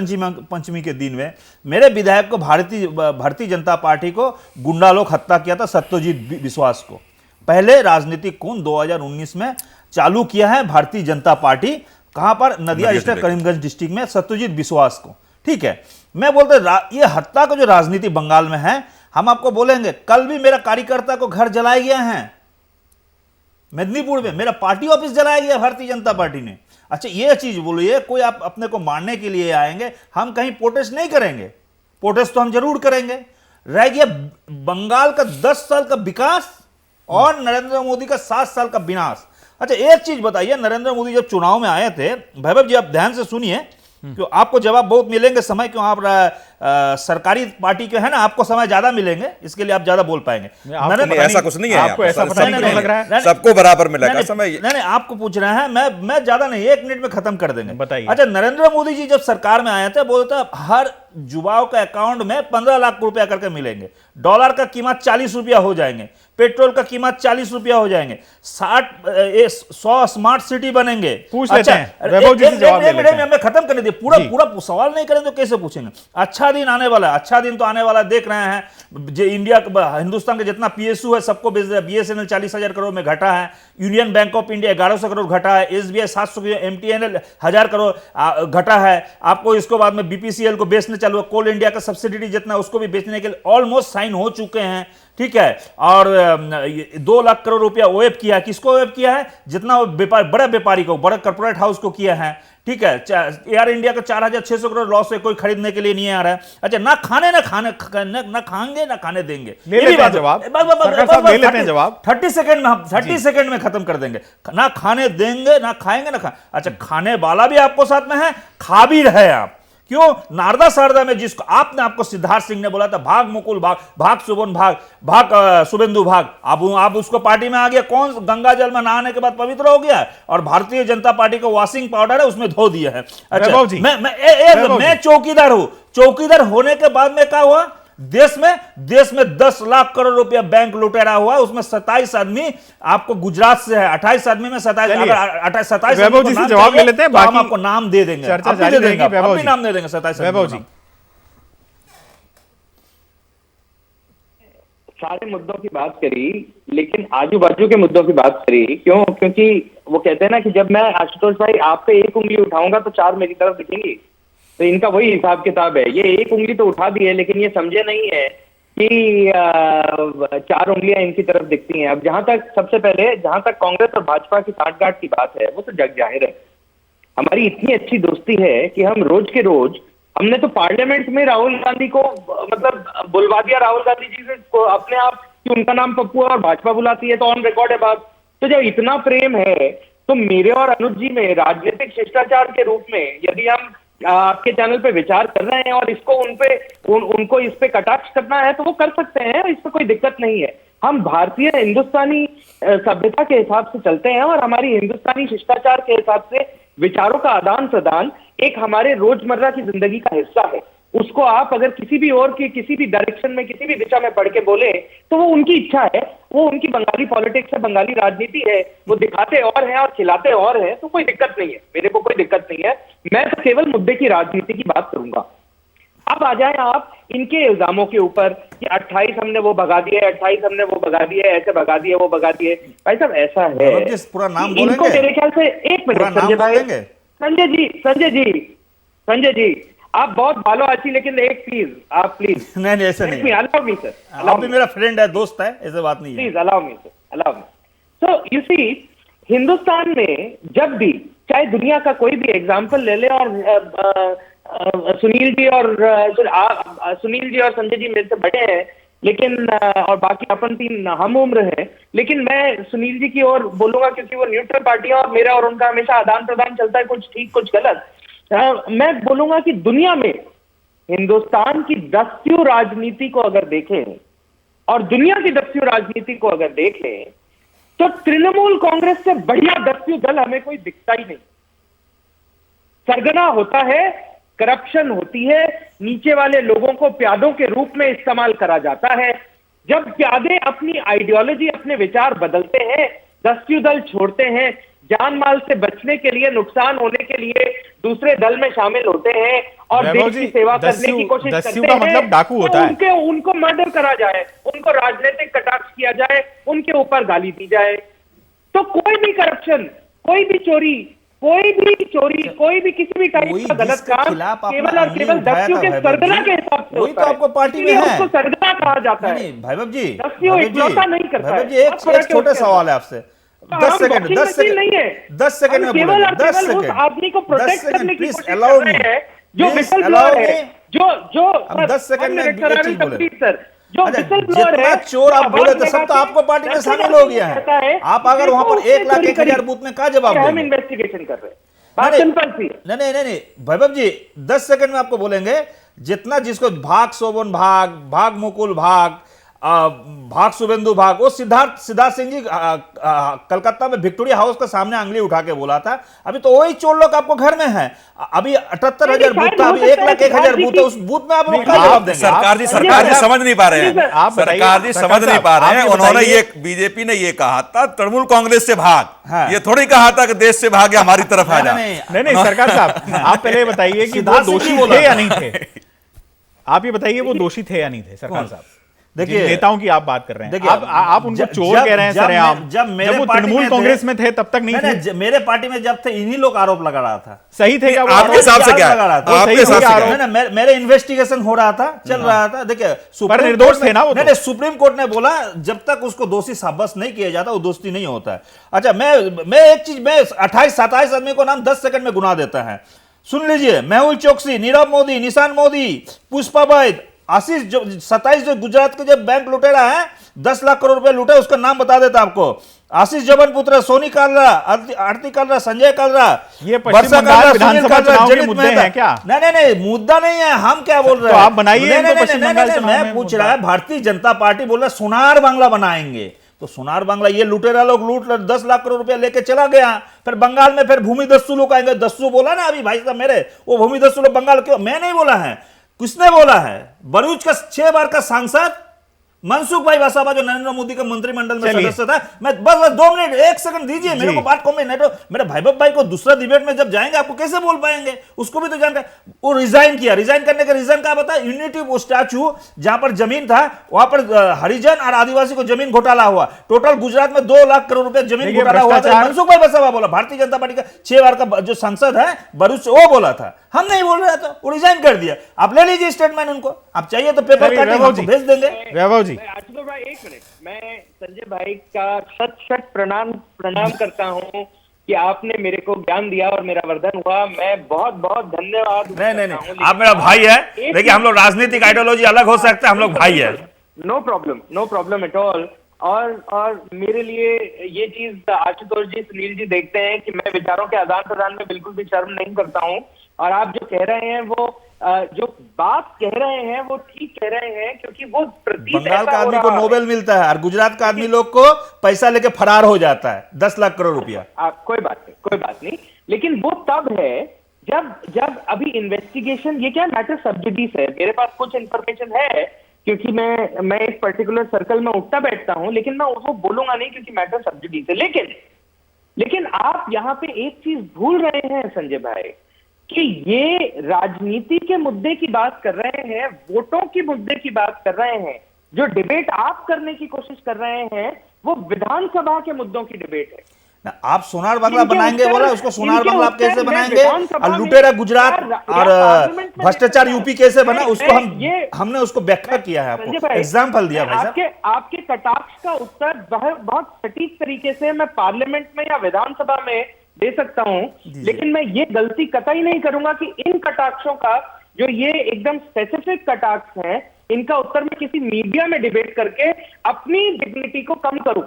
पंचमी के दिन में मेरे विधायक को भारतीय जनता पार्टी को गुंडा लोग हत्या किया था, सत्यजीत विश्वास को। पहले राजनीतिक खून 2019 में चालू किया है भारतीय जनता पार्टी, कहां पर? नदिया डिस्ट्रिक्ट, करीमगंज डिस्ट्रिक्ट में सत्यजीत विश्वास को, ठीक है। मैं बोलते ये हत्या का जो राजनीति बंगाल में है, हम आपको बोलेंगे, कल भी मेरा कार्यकर्ता को घर जलाया गया है मेदिनीपुर में, मेरा पार्टी ऑफिस जलाया गया भारतीय जनता पार्टी ने। अच्छा, ये चीज बोलिए, कोई आप अपने को मारने के लिए आएंगे, हम कहीं प्रोटेस्ट नहीं करेंगे, प्रोटेस्ट तो हम जरूर करेंगे। रह गया बंगाल का 10 साल का विकास और नरेंद्र मोदी का 7 साल का विनाश। अच्छा, एक चीज बताइए, नरेंद्र मोदी जब चुनाव में आए थे, वैभव जी आप ध्यान से सुनिए, क्यों आपको जवाब बहुत मिलेंगे समय, क्यों आप सरकारी पार्टी के है ना, आपको समय ज्यादा मिलेंगे, इसके लिए आप ज्यादा बोल पाएंगे। ऐसा कुछ नहीं है, आपको ऐसा पता नहीं लग रहा है, सबको बराबर मिलेगा समय। नहीं, आपको पूछ रहे हैं, मैं ज्यादा नहीं, 1 मिनट में खत्म कर देंगे, बताइए। अच्छा, नरेंद्र मोदी जी जब सरकार में आए थे, बोलते हर युवाओं का अकाउंट में 15 लाख रुपया करके मिलेंगे, डॉलर का कीमत 40 रुपया हो जाएंगे, पेट्रोल का कीमत 40 रुपया हो जाएंगे, 100 स्मार्ट सिटी बनेंगे। पूछ लेते हैं, वैभव जी से जवाब ले लेते हैं। हमें खत्म करने दिए, पूरा सवाल नहीं करें तो कैसे पूछेंगे? अच्छा दिन आने वाला, अच्छा दिन तो आने वाला, देख रहे हैं जो हिंदुस्तान के जितना पीएसयू है सबको बेच दिया, बीएसएनएल 40,000 करोड़ में घटा है, union bank of India 1100 crore घटा है, एसबीआई 700, एमटीएनएल 1000 करोड़ घटा है। आपको इसको बाद में बीपीसीएल को बेचने चालू, कोल इंडिया का सब्सिडी जितना उसको भी बेचने के लिए ऑलमोस्ट साइन हो चुके हैं। ठीक है, और 2 लाख करोड़ रुपया ओएफ किया। किसको ओएफ किया है? जितना बड़े व्यापारी को, बड़े कॉर्पोरेट हाउस को किया है। ठीक है, एयर इंडिया का 4600 करोड़ लॉस है, कोई खरीदने के लिए नहीं आ रहा है। अच्छा, ना खाएंगे ना खाने देंगे। ले लेते हैं जवाब, सरकार साहब ले लेते हैं जवाब। 30 सेकंड में खत्म कर देंगे। ना खाने देंगे, ना खाएंगे, ना अच्छा, खाने वाला भी आपको साथ में है, खा भी रहे आप। क्यों? नारदा शारदा में जिसको आपको सिद्धार्थ सिंह ने बोला था भाग मुकुल भाग, भाग सुबन भाग, भाग शुभेंदु भाग, आप उसको पार्टी में आ गया। कौन गंगा जल में नहाने के बाद पवित्र हो गया? और भारतीय जनता पार्टी का वॉशिंग पाउडर है, उसमें धो दिया है। अच्छा, मैं चौकीदार हूं। चौकीदार होने के बाद में क्या हुआ? देश में 10 लाख करोड़ रुपया बैंक लुटेरा हुआ, उसमें 27 आदमी आपको गुजरात से है। 28 आदमी में 27 वैभव जी से जवाब ले लेते हैं, तो हम आपको नाम दे देंगे, चर्चा जारी रहेगी। वैभव जी नाम दे देंगे 27 वैभव जी। सारे मुद्दों की बात करी, लेकिन आजू बाजू के मुद्दों की बात करी। क्यों? क्योंकि वो कहते हैं ना कि जब मैं आशुतोष भाई आप पे एक उंगली उठाऊंगा तो 4 मेरी तरफ दिखेंगी। तो इनका वही हिसाब किताब है। ये एक उंगली तो उठा दी है, लेकिन ये समझे नहीं है कि 4 उंगलियां इनकी तरफ दिखती हैं। अब सबसे पहले जहां तक कांग्रेस और भाजपा की साठगांठ की बात है, वो तो जग जाहिर है। हमारी इतनी अच्छी दोस्ती है कि हम रोज के रोज, हमने तो पार्लियामेंट में राहुल गांधी को मतलब बुलवा दिया, राहुल गांधी जी से को अपने आप कि उनका नाम पप्पू है और भाजपा बुलाती है, तो ऑन रिकॉर्ड है बात। तो जब इतना प्रेम है तो मेरे और अनुज जी में राजनीतिक शिष्टाचार के रूप में यदि हम आपके चैनल पे विचार कर रहे हैं और इसको उनको इस पे कटाक्ष करना है तो वो कर सकते हैं, इसमें कोई दिक्कत नहीं है। हम भारतीय हिंदुस्तानी सभ्यता के हिसाब से चलते हैं और हमारी हिंदुस्तानी शिष्टाचार के हिसाब से विचारों का आदान प्रदान एक हमारे रोजमर्रा की जिंदगी का हिस्सा है। उसको आप अगर किसी भी और की किसी भी डायरेक्शन में, किसी भी दिशा में पढ़ के बोले तो वो उनकी इच्छा है, वो उनकी बंगाली पॉलिटिक्स है, बंगाली राजनीति है। वो दिखाते और हैं और खिलाते और हैं, तो कोई दिक्कत नहीं है, मेरे को कोई दिक्कत नहीं है। मैं तो केवल मुद्दे की राजनीति की बात करूंगा। अब आ जाए आप इनके इल्जामों के ऊपर कि 28 हमने वो भगा दिए, 28 हमने वो भगा दिए, ऐसे भगा दिए, वो भगा दिए। भाई साहब ऐसा है, पूरा नाम इनको मेरे ख्याल से 1 मिनट संजय भाई, संजय जी आप बहुत भालो आची, लेकिन एक प्लीज आप प्लीज नहीं ऐसा नहीं, अलाउ मी सर, आप भी मेरा फ्रेंड है, दोस्त है, ऐसे बात नहीं है, please allow me sir, allow me. So you see, Hindustan में जब भी चाहे दुनिया का कोई भी एग्जांपल ले ले, और सुनील जी और संजय जी मेरे से बड़े हैं, लेकिन और बाकी अपन 3 हम उम्र हैं, लेकिन मैं सुनील जी की ओर बोलूंगा क्योंकि वो न्यूट्रल पार्टी है और मेरा और उनका हमेशा आदान प्रदान चलता है, कुछ ठीक कुछ गलत। मैं बोलूंगा कि दुनिया में हिंदुस्तान की दस्यु राजनीति को अगर देखें और दुनिया की दस्यु राजनीति को अगर देखें तो तृणमूल कांग्रेस से बढ़िया दस्यु दल हमें कोई दिखता ही नहीं। सरगना होता है, करप्शन होती है, नीचे वाले लोगों को प्यादों के रूप में इस्तेमाल करा जाता है। जब प्यादे अपनी आइडियोलॉजी, अपने विचार बदलते हैं, दस्यु दल छोड़ते हैं, जान माल से बचने के लिए, नुकसान होने के लिए दूसरे दल में शामिल होते हैं और देश की सेवा करने की कोशिश करते हैं, मतलब डाकू होता है। उनको मर्डर करा जाए, उनको राजनीतिक कटाक्ष किया जाए, उनके ऊपर गाली दी जाए। तो कोई भी करप्शन, कोई भी चोरी, कोई भी किसी भी टाइप का गलत काम केवल और केवल दस्यु के सरगना के हिसाब से वही तो आपको पार्टी में है, उसको सरगना कहा जाता है। भाईबाब जी, दस्यु इकलौता नहीं करता है। एक छोटा सवाल है आपसे, 10 सेकंड में केवल और केवल उस आदमी को प्रोटेक्ट करने की कोशिश कर रहे हैं जो विसल ब्लोअर है, जो 10 सेकंड में सर, जो विसल ब्लोअर है। चोर आप बोले तो सब तो आपको पार्टी में शामिल हो गया है। आप अगर वहां पर 1 लाख 1,000 बूथ में क्या जवाब देंगे? हम इन्वेस्टिगेशन कर रहे हैं, बात सिंपल सी है। नहीं भाईबाब जी, 10 सेकंड में आपको बोलेंगे जितना जिसको भाग शोभन भाग, भाग मुकुल भाग, भाग शुभेंदु भाग, वो सिद्धार्थ सिंह जी कलकत्ता में विक्टोरिया हाउस के सामने अंगली उठा के बोला था। अभी तो वही चोर लोग आपको घर में है। अभी 78,000 बूथ था, अभी 1,01,000 बूथ है, उस बूथ में आप लोग क्या जवाब देंगे? सरकार जी समझ नहीं पा रहे हैं, सरकार जी समझ नहीं पा रहे हैं। उन्होंने ये, बीजेपी ने ये कहा था तृणमूल कांग्रेस से भाग, ये थोड़ी कहा था कि देश से भाग के हमारी तरफ आ जा। नहीं सरकार साहब, आप पहले बताइए कि वो दोषी थे या नहीं थे। आप ये बताइए वो दोषी थे या नहीं थे, सरकार साहब। देखिए नेताओं की आप बात कर रहे हैं, देखिए, आप उनको चोर कह रहे हैं सरेआम। जब मेरे वो पार्टी तृणमूल में कांग्रेस थे- में थे तब तक नहीं थे। नहीं, मेरे पार्टी में जब थे इन्हीं लोग आरोप लगा रहा था। सही थे क्या वो आपके आरोप? हिसाब से क्या है? लगा रहा था। वो आपके सही हिसाब थे से आरोप? क्या है? मेरे इन्वेस्टिगेशन हो रहा था, चल रहा था। देखिए सुप्रीम निर्दोष कोर्ट थे ना वो तो। नहीं, सुप्रीम कोर्ट ने बोला जब तक उसको दोषी साब्यस्त नहीं किया जाता वो दोषी नहीं होता है। अच्छा, मैं एक चीज, मैं 28-27 आदमी को नाम 10 सेकंड में गुना देता है। सुन लीजिए, मेहुल चोकसी, नीरव मोदी, निशान मोदी, पुष्पा वैद, आशीष, जो 27 जो गुजरात के जब बैंक लुटेरा है 10 लाख करोड़ रुपए लूटे, उसका नाम बता देता आपको। आशीष जबनपुत्र, सोनी कालरा, आरती कालरा, संजय कालरा, ये पश्चिम बंगाल विधानसभा चुनाव के मुद्दे हैं क्या? नहीं, मुद्दा नहीं है। हम क्या बोल रहे तो हैं? आप बनाइए नहीं, इनको नहीं, पश्चिम नहीं, बंगाल नहीं, चुनाव मैं में पूछ मुद्दा। रहा है, भारतीय जनता पार्टी बोल रहा है सोनार बांग्ला बनाएंगे। तो सोनार बांग्ला ये लुटेरा लोग लूट 10 लाख करोड़ रुपया लेके चला गया। फिर बंगाल में फिर भूमि दस्यु लोग आएंगे। दस्यु बोला ना अभी भाई साहब मेरे, वो भूमि दस्यु लोग बंगाल क्यों? मैं नहीं बोला है, किसने बोला है? भरूच का 6 बार का सांसद मनसुख भाई वसावा जो नरेंद्र मोदी के मंत्रिमंडल में चलिए। सदस्य था। मैं बस 2 मिनट 1 सेकंड दीजिए मेरे को बात कहने, नहीं तो मेरे वैभव भाई को दूसरा डिबेट में जब जाएंगे आपको कैसे बोल पाएंगे? उसको भी तो जानते हैं। वो रिजाइन किया, रिजाइन करने का रीजन क्या बता? यूनिटी वो स्टैचू जहां पर जमीन था वहां पर हरिजन और आदिवासी को जमीन घोटाला हुआ। टोटल गुजरात में 2 लाख करोड़ रुपए जमीन देखिए, घोटाला हुआ था। भ्रष्टाचार- मनसुख भाई वसावा बोला, भारतीय जनता पार्टी का 6 बार का जो सांसद है भरूच से, वो बोला था। हम नहीं बोल रहे थे, वो रिजाइन कर दिया। आप ले लीजिए स्टेटमेंट उनको, आप चाहिए तो पेपर चलिए, काटिंग वैभव आपको जी। भेज देंगे। वैभव जी, आशुतोष भाई एक मिनट, मैं संजय भाई का शत प्रणाम करता हूँ कि आपने मेरे को ज्ञान दिया और मेरा वर्धन हुआ। मैं बहुत बहुत धन्यवाद नहीं, आप मेरा भाई है। देखिए हम लोग राजनीतिक आइडियोलॉजी अलग हो सकता है, हम लोग भाई है। No problem at all. और मेरे लिए ये चीज आशुतोष जी, सुनील जी देखते हैं कि मैं विचारों के आदान प्रदान में बिल्कुल भी शर्म नहीं करता हूँ। और आप जो कह रहे हैं वो जो बात कह रहे हैं वो ठीक कह रहे हैं, क्योंकि वो प्रतीत बंगाल ऐसा का हो आदमी को रहा है। नोबेल मिलता है और गुजरात का आदमी लोग को पैसा लेके फरार हो जाता है 10 लाख करोड़ रुपया। कोई बात नहीं, लेकिन वो तब है जब अभी इन्वेस्टिगेशन, ये क्या मैटर सब्जुडिस है। मेरे पास कुछ इंफॉर्मेशन है क्योंकि मैं एक पर्टिकुलर सर्कल में उठता बैठता हूं, लेकिन मैं उसको बोलूंगा नहीं क्योंकि मैटर सब्जुडिस है। लेकिन आप यहां पे एक चीज भूल रहे हैं संजय भाई, कि ये राजनीति के मुद्दे की बात कर रहे हैं, वोटों के मुद्दे की बात कर रहे हैं। जो डिबेट आप करने की कोशिश कर रहे हैं वो विधानसभा के मुद्दों की डिबेट है। ना, आप सोनार बांग्ला इनके बनाएंगे उत्तर- बोला, उसको सोनार इनके बांग्ला आप कैसे उत्तर में बनाएंगे? विधानसभा और में लुटेरा गुजरात या और पार्लियामेंट में भ्रष्टाचार देखा यूपी कैसे बना, मैं- उसको ये- हमने उसको व्याख्या किया है, संजय आपको भाई, एग्जाम्पल दिया भाई साहब। आपके कटाक्ष का उत्तर बहुत सटीक तरीके से मैं पार्लियामेंट में या विधानसभा में दे सकता हूं, लेकिन मैं ये गलती कतई नहीं करूंगा कि इन कटाक्षों का, जो ये एकदम स्पेसिफिक कटाक्ष हैं, इनका उत्तर मैं किसी मीडिया में डिबेट करके अपनी डिग्निटी को कम करूं,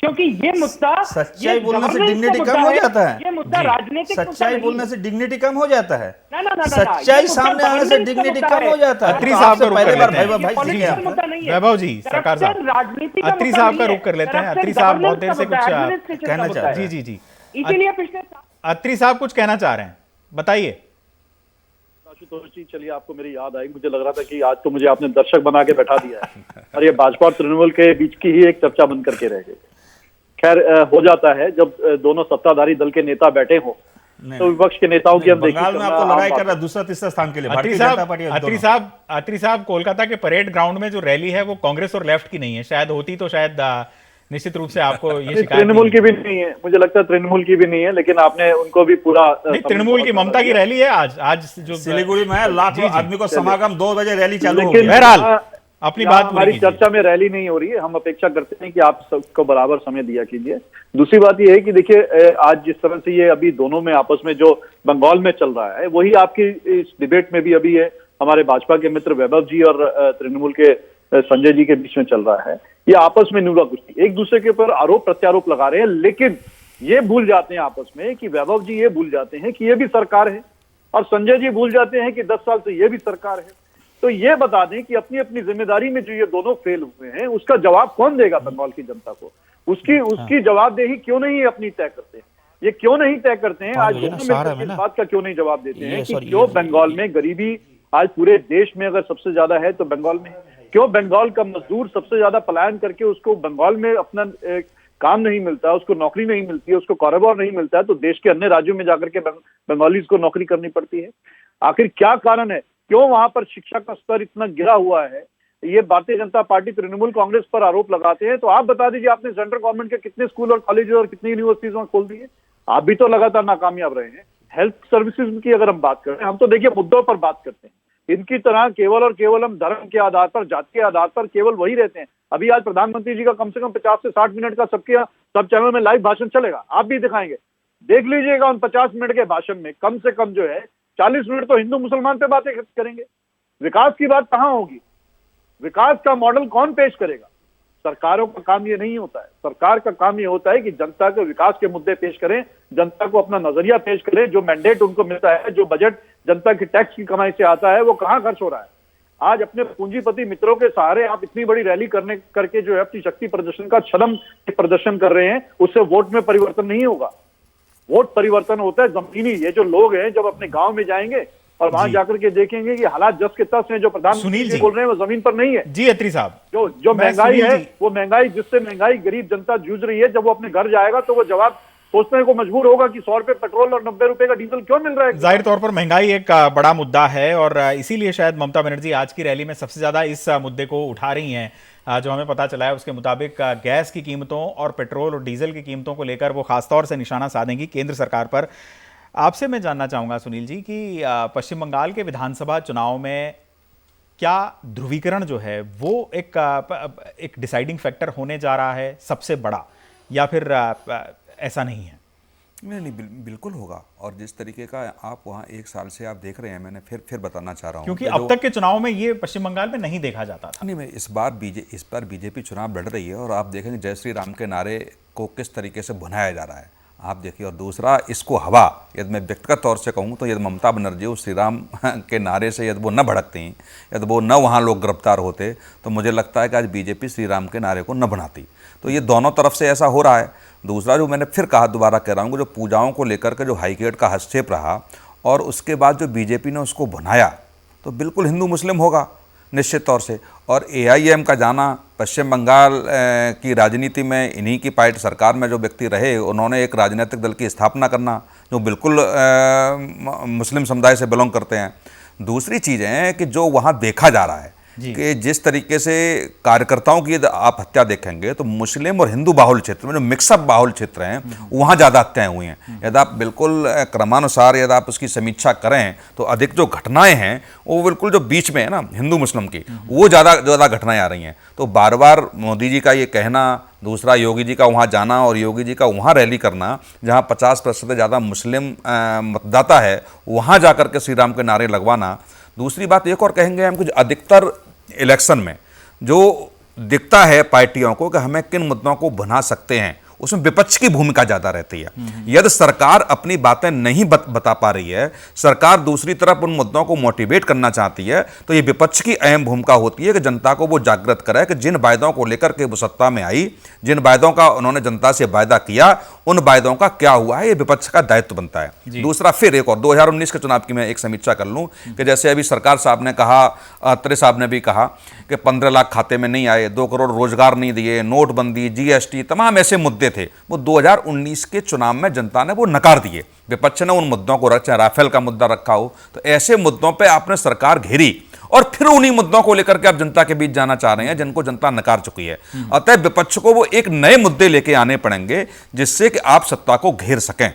क्योंकि ये मुद्दा, सच्चाई ये बोलने से governance का डिग्निटी मुद्दा कम हो है, जाता है। ये मुद्दा राजनीतिक मुद्दा सच्चाई नहीं बोलने है। से डिग्निटी कम हो जाता है। ना, सच्चाई ये सामने मुद्दा आने से governance का डिग्निटी मुद्दा कम है। हो जाता है। अत्री तो साहब आपसे का रुख पहले कर बार लेते हैं। भाई भाई पॉलिटिक्स जी का मुद्दा नहीं है। वैभव जी, सरकार साहब। Corruption राजनीति का अत्री मुद्दा साहब नहीं का है। रुख कर लेते हैं। Corruption अत्री साहब बहुत governance देर का से मुद्दा कुछ है, administration कहना का मुद्दा चाहते है। जी। इसीलिए पिछले अत्री साहब कुछ कहना चाह रहे हैं, बताइए। आशुतोष जी, चलिए आपको मेरी याद आई। मुझे लग रहा था कि आज तो मुझे आपने दर्शक बना के बैठा दिया है और ये भाजपा और तृणमूल के बीच की ही एक चर्चा बन करके रह गई। खैर, हो जाता है जब दोनों सत्ताधारी दल के नेता बैठे हो तो विपक्ष के नेताओं की हम बंगाल में आपको लड़ाई कर रहा है दूसरा तीसरा स्थान के लिए भारतीय जनता पार्टी और दोनों। अत्री साहब, कोलकाता के परेड ग्राउंड में जो रैली है वो कांग्रेस और लेफ्ट की नहीं है। शायद होती तो शायद निश्चित रूप से आपको ये शिकायत तृणमूल की भी नहीं है, मुझे लगता है तृणमूल की भी नहीं है, लेकिन आपने उनको भी पूरा नहीं, तृणमूल की ममता की रैली है आज जो सिलीगुड़ी में लाखों आदमी को समागम 2 बजे रैली चालू हो लेकिन गई। बहरहाल अपनी यहाँ बात पूरी हमारी कीजिए। चर्चा में रैली नहीं हो रही है। हम अपेक्षा करते हैं कि आप सबको बराबर समय दिया कीजिए। दूसरी बात यह है कि देखिए, आज जिस तरह से ये अभी दोनों में आपस में जो बंगाल में चल रहा है, वही आपकी इस डिबेट में भी अभी है हमारे भाजपा के मित्र वैभव जी और तृणमूल के संजय जी के बीच में चल रहा है। ये आपस में नुरा कुश्ती, एक दूसरे के ऊपर आरोप प्रत्यारोप लगा रहे हैं, लेकिन ये भूल जाते हैं आपस में कि वैभव जी ये भूल जाते हैं कि ये भी सरकार है और संजय जी भूल जाते हैं कि 10 साल से ये भी सरकार है। तो ये बता दें कि अपनी अपनी जिम्मेदारी में जो ये दोनों फेल हुए हैं, उसका जवाब कौन देगा बंगाल की जनता को? उसकी जवाबदेही क्यों नहीं अपनी तय करते हैं? ये क्यों नहीं तय करते हैं? आज दोनों में इस बात का क्यों नहीं जवाब देते हैं कि क्यों बंगाल में गरीबी आज पूरे देश में अगर सबसे ज्यादा है तो बंगाल में क्यों बंगाल का मजदूर सबसे ज्यादा पलायन करके उसको बंगाल में अपना काम नहीं मिलता, उसको नौकरी नहीं मिलती है, उसको कारोबार नहीं मिलता है, तो देश के अन्य राज्यों में जाकर के बंगालीज को नौकरी करनी पड़ती है। आखिर क्या कारण है? क्यों वहां पर शिक्षा का स्तर इतना गिरा हुआ है? ये भारतीय जनता पार्टी तृणमूल कांग्रेस पर आरोप लगाते हैं, तो आप बता दीजिए आपने सेंट्रल गवर्नमेंट के कितने स्कूल और कॉलेज और कितनी यूनिवर्सिटीज वहां खोल दिए? आप भी तो लगातार नाकामयाब रहे हैं। हेल्थ सर्विसेज की अगर हम बात करें, हम तो देखिए मुद्दों पर बात करते हैं। इनकी तरह केवल और केवल हम धर्म के आधार पर, जाति के आधार पर केवल वही रहते हैं। अभी आज प्रधानमंत्री जी का कम से कम 50 से 60 मिनट का सब चैनल में लाइव भाषण चलेगा, आप भी दिखाएंगे। देख लीजिएगा उन 50 मिनट के भाषण में कम से कम जो है 40 मिनट तो हिंदू मुसलमान पे बातें करेंगे। विकास की बात कहां होगी? विकास का मॉडल कौन पेश करेगा? सरकारों का काम ये नहीं होता है। सरकार का काम ये होता है कि जनता के विकास के मुद्दे पेश करें, जनता को अपना नजरिया पेश करें, जो मैंडेट उनको मिलता है, जो बजट जनता की टैक्स की कमाई से आता है, वो कहां खर्च हो रहा है। आज अपने पूंजीपति मित्रों के सहारे आप इतनी बड़ी रैली करके जो है अपनी शक्ति प्रदर्शन का छलम प्रदर्शन कर रहे हैं, उससे वोट में परिवर्तन नहीं होगा। वोट परिवर्तन होता है जमीनी। ये जो लोग हैं जब अपने गांव में जाएंगे और वहां जाकर के देखेंगे कि हालात जस के तस हैं, जो प्रधानमंत्री जी बोल रहे हैं वो जमीन पर नहीं है। जी अत्री साहब, जो महंगाई है, वो महंगाई जिससे महंगाई गरीब जनता जूझ रही है, जब वो अपने घर जाएगा तो वो जवाब सोचने को मजबूर होगा कि 100 रुपए पेट्रोल और 90 रुपए का डीजल क्यों मिल रहा है। जाहिर तौर पर महंगाई एक बड़ा मुद्दा है और इसीलिए शायद ममता बनर्जी आज की रैली में सबसे ज्यादा इस मुद्दे को उठा रही हैं। जो हमें पता चला है उसके मुताबिक गैस की कीमतों और पेट्रोल और डीजल की कीमतों को लेकर वो खासतौर से निशाना साधेंगी केंद्र सरकार पर। आपसे मैं जानना चाहूँगा सुनील जी कि पश्चिम बंगाल के विधानसभा चुनाव में क्या ध्रुवीकरण जो है वो एक डिसाइडिंग फैक्टर होने जा रहा है सबसे बड़ा, या फिर ऐसा नहीं है? नहीं, बिल्कुल होगा। और जिस तरीके का आप वहाँ 1 साल से आप देख रहे हैं, मैंने फिर बताना चाह रहा हूँ, क्योंकि अब तक के चुनाव में ये पश्चिम बंगाल में नहीं देखा जाता था। नहीं, मैं इस बार बीजेपी चुनाव लड़ रही है और आप देखेंगे जय श्री राम के नारे को किस तरीके से भुनाया जा रहा है, आप देखिए। और दूसरा, इसको हवा, यदि मैं व्यक्तिगत तौर से कहूँ तो यदि ममता बनर्जी उस श्री राम के नारे से यदि वो न भड़कती, यदि वो न वहाँ लोग गिरफ्तार होते, तो मुझे लगता है कि आज बीजेपी श्री राम के नारे को न बनाती। तो ये दोनों तरफ से ऐसा हो रहा है। दूसरा, जो मैंने फिर कहा, दोबारा कह रहा हूँ, जो पूजाओं को लेकर के जो हाईकोर्ट का हस्तक्षेप रहा और उसके बाद जो बीजेपी ने उसको बनाया, तो बिल्कुल हिंदू मुस्लिम होगा निश्चित तौर से। और एआईएम का जाना, पश्चिम बंगाल की राजनीति में इन्हीं की पार्टी सरकार में जो व्यक्ति रहे, उन्होंने एक राजनीतिक दल की स्थापना करना जो बिल्कुल मुस्लिम समुदाय से बिलोंग करते हैं। दूसरी चीज़ है कि जो वहाँ देखा जा रहा है कि जिस तरीके से कार्यकर्ताओं की यदि आप हत्या देखेंगे तो मुस्लिम और हिंदू बाहुल क्षेत्र में, जो मिक्सअप बाहुल क्षेत्र हैं, वहाँ ज़्यादा हत्याएं हुई हैं। यदि आप बिल्कुल क्रमानुसार यदि आप उसकी समीक्षा करें तो अधिक जो घटनाएं हैं वो बिल्कुल जो बीच में है ना हिंदू मुस्लिम की, वो ज़्यादा घटनाएं आ रही हैं। तो बार बार मोदी जी का ये कहना, दूसरा योगी जी का वहाँ जाना और योगी जी का वहाँ रैली करना जहाँ 50% से ज़्यादा मुस्लिम मतदाता है, वहाँ जा कर के श्री राम के नारे लगवाना। दूसरी बात एक और कहेंगे हम, कुछ अधिकतर इलेक्शन में जो दिखता है पार्टियों को कि हमें किन मुद्दों को बना सकते हैं, उसमें विपक्ष की भूमिका ज़्यादा रहती है। यदि सरकार अपनी बातें नहीं बता पा रही है, सरकार दूसरी तरफ उन मुद्दों को मोटिवेट करना चाहती है, तो ये विपक्ष की अहम भूमिका होती है कि जनता को वो जागृत करे कि जिन वायदों को लेकर के वो सत्ता में आई, जिन वायदों का उन्होंने जनता से वायदा किया, उन वायदों का क्या हुआ है, ये विपक्ष का दायित्व बनता है। दूसरा, फिर एक और 2019 के चुनाव की मैं एक समीक्षा कर लूँ कि जैसे अभी सरकार साहब ने कहा, अत्रे साहब ने भी कहा कि 15 लाख खाते में नहीं आए, 2 करोड़ रोजगार नहीं दिए, नोटबंदी, जीएसटी, तमाम ऐसे मुद्दे थे, वो 2019 के चुनाव में जनता ने वो नकार दिए। विपक्ष ने उन मुद्दों को रखा, राफेल का मुद्दा रखा हो, तो ऐसे मुद्दों पे आपने सरकार घेरी और फिर उन्हीं मुद्दों को लेकर के आप जनता के बीच जाना चाह रहे हैं जिनको जनता नकार चुकी है। अतः विपक्ष को वो एक नए मुद्दे लेके आने पड़ेंगे जिससे कि आप सत्ता को घेर सकें।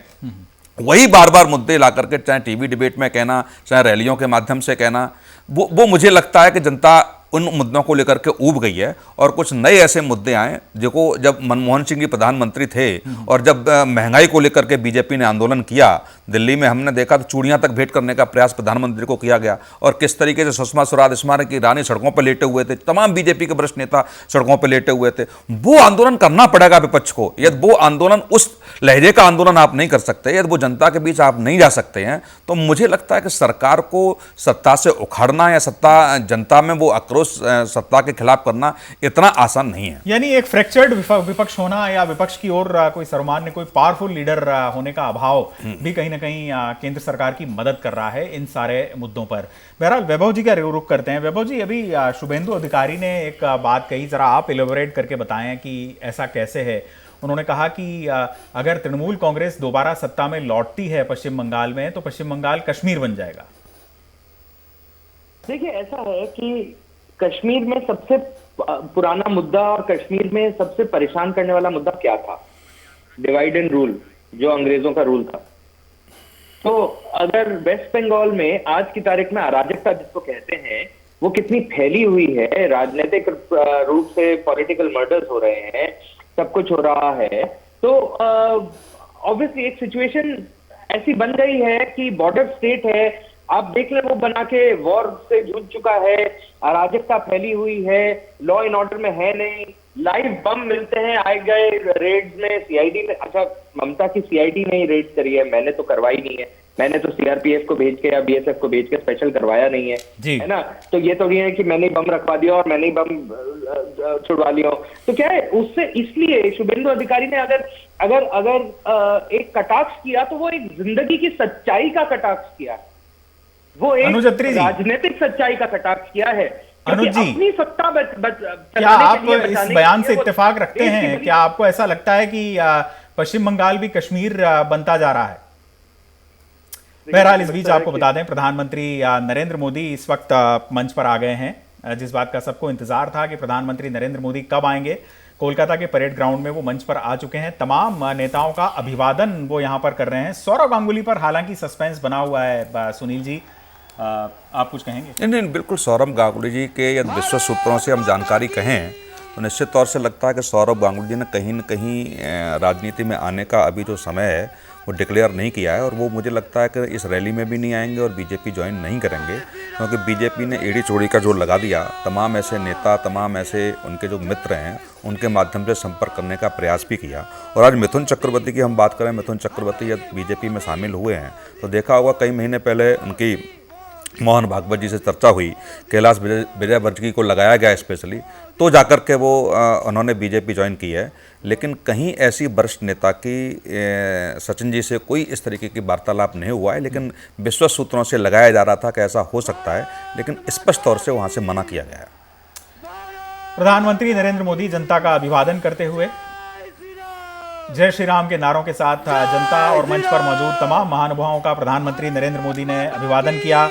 वही बार बार मुद्दे ला करके, चाहे टीवी डिबेट में कहना, चाहे रैलियों के माध्यम से कहना, वो मुझे लगता है कि जनता उन मुद्दों को लेकर के ऊब गई है। और कुछ नए ऐसे मुद्दे आए जो जब मनमोहन सिंह जी प्रधानमंत्री थे और जब महंगाई को लेकर के बीजेपी ने आंदोलन किया, दिल्ली में हमने देखा तो चूड़ियां तक भेंट करने का प्रयास प्रधानमंत्री को किया गया। और किस तरीके से सुषमा स्वराज स्मारक की रानी सड़कों पर लेटे हुए थे, तमाम बीजेपी के वरिष्ठ नेता सड़कों पर लेटे हुए थे। वो आंदोलन करना पड़ेगा विपक्ष को। यदि वो आंदोलन, उस लहजे का आंदोलन आप नहीं कर सकते, यदि वो जनता के बीच आप नहीं जा सकते हैं, तो मुझे लगता है कि सरकार को सत्ता से उखाड़ना या जनता में वो आक्रोश सत्ता के खिलाफ करना इतना आसान नहीं है। यानी एक फ्रैक्चर्ड विपक्ष होना या विपक्ष की ओर कोई सर्वमान्य, कोई पावरफुल लीडर होने का अभाव भी कहीं ना कहीं केंद्र सरकार की मदद कर रहा है इन सारे मुद्दों पर। बहरहाल वैभव जी का रुख करते हैं। वैभव जी, अभी शुभेंदु अधिकारी ने एक बात कही, जरा आप एलेबोरेट करके बताएं कि ऐसा कैसे है। उन्होंने कहा कि अगर तृणमूल कांग्रेस दोबारा सत्ता में लौटती है पश्चिम बंगाल में, तो पश्चिम बंगाल कश्मीर बन जाएगा। देखिए, ऐसा है कि कश्मीर में सबसे पुराना मुद्दा और कश्मीर में सबसे परेशान करने वाला मुद्दा क्या था? डिवाइड एंड रूल, जो अंग्रेजों का रूल था। तो अगर वेस्ट बंगाल में आज की तारीख में अराजकता जिसको कहते हैं वो कितनी फैली हुई है, राजनीतिक रूप से पॉलिटिकल मर्डर्स हो रहे हैं, सब कुछ हो रहा है, तो ऑब्वियसली एक सिचुएशन ऐसी बन गई है कि बॉर्डर स्टेट है, आप देख ले वो बना के वॉर से जूझ चुका है, अराजकता फैली हुई है, लॉ एंड ऑर्डर में है नहीं, लाइव बम मिलते हैं आए गए रेड्स में, सीआईडी ने, अच्छा ममता की सीआईडी ने ही रेड करी है, मैंने तो करवाई नहीं है, मैंने तो सीआरपीएफ को भेज के या बीएसएफ को भेज के स्पेशल करवाया नहीं है ना, तो ये तो नहीं है कि मैंने बम रखवा दिया और मैंने बम छुड़वा लिया। तो क्या है उससे, इसलिए शुभेंदु अधिकारी ने अगर एक कटाक्ष किया तो वो एक जिंदगी की सच्चाई का कटाक्ष किया, वो एक राजनीतिक सच्चाई का कटाक्ष किया है। अनुज जी, अपनी सत्ता क्या आप इस बयान से इत्तेफाक रखते हैं? क्या आपको ऐसा लगता है कि पश्चिम बंगाल भी कश्मीर बनता जा रहा है? बहरहाल इस बीच आपको बता दें, प्रधानमंत्री नरेंद्र मोदी इस वक्त मंच पर आ गए हैं। जिस बात का सबको इंतजार था कि प्रधानमंत्री नरेंद्र मोदी कब आएंगे, कोलकाता के परेड ग्राउंड में वो मंच पर आ चुके हैं। तमाम नेताओं का अभिवादन वो यहां पर कर रहे हैं। सौरव गांगुली पर हालांकि सस्पेंस बना हुआ है। सुनील जी, आप कुछ कहेंगे? नहीं, बिल्कुल सौरव गांगुली जी के यदि विश्व सूत्रों से हम जानकारी कहें तो निश्चित तौर से लगता है कि सौरव गांगुली जी ने कहीं न कहीं राजनीति में आने का अभी जो समय है वो डिक्लेयर नहीं किया है, और वो मुझे लगता है कि इस रैली में भी नहीं आएंगे और बीजेपी ज्वाइन नहीं करेंगे, क्योंकि बीजेपी ने एड़ी चोड़ी का जोर लगा दिया। तमाम ऐसे नेता, तमाम ऐसे उनके जो मित्र हैं, उनके माध्यम से संपर्क करने का प्रयास भी किया। और आज मिथुन चक्रवर्ती की हम बात करें, मिथुन चक्रवर्ती यदि बीजेपी में शामिल हुए हैं तो देखा होगा कई महीने पहले उनकी मोहन भागवत जी से चर्चा हुई, कैलाश विजयवर्गीय को लगाया गया स्पेशली, तो जाकर के वो उन्होंने बीजेपी ज्वाइन की है। लेकिन कहीं ऐसी वरिष्ठ नेता की सचिन जी से कोई इस तरीके की वार्तालाप नहीं हुआ है, लेकिन विश्वस्त सूत्रों से लगाया जा रहा था कि ऐसा हो सकता है, लेकिन स्पष्ट तौर से वहाँ से मना किया गया है। प्रधानमंत्री नरेंद्र मोदी जनता का अभिवादन करते हुए जय श्री राम के नारों के साथ जनता और मंच पर मौजूद तमाम महानुभावों का प्रधानमंत्री नरेंद्र मोदी ने अभिवादन किया।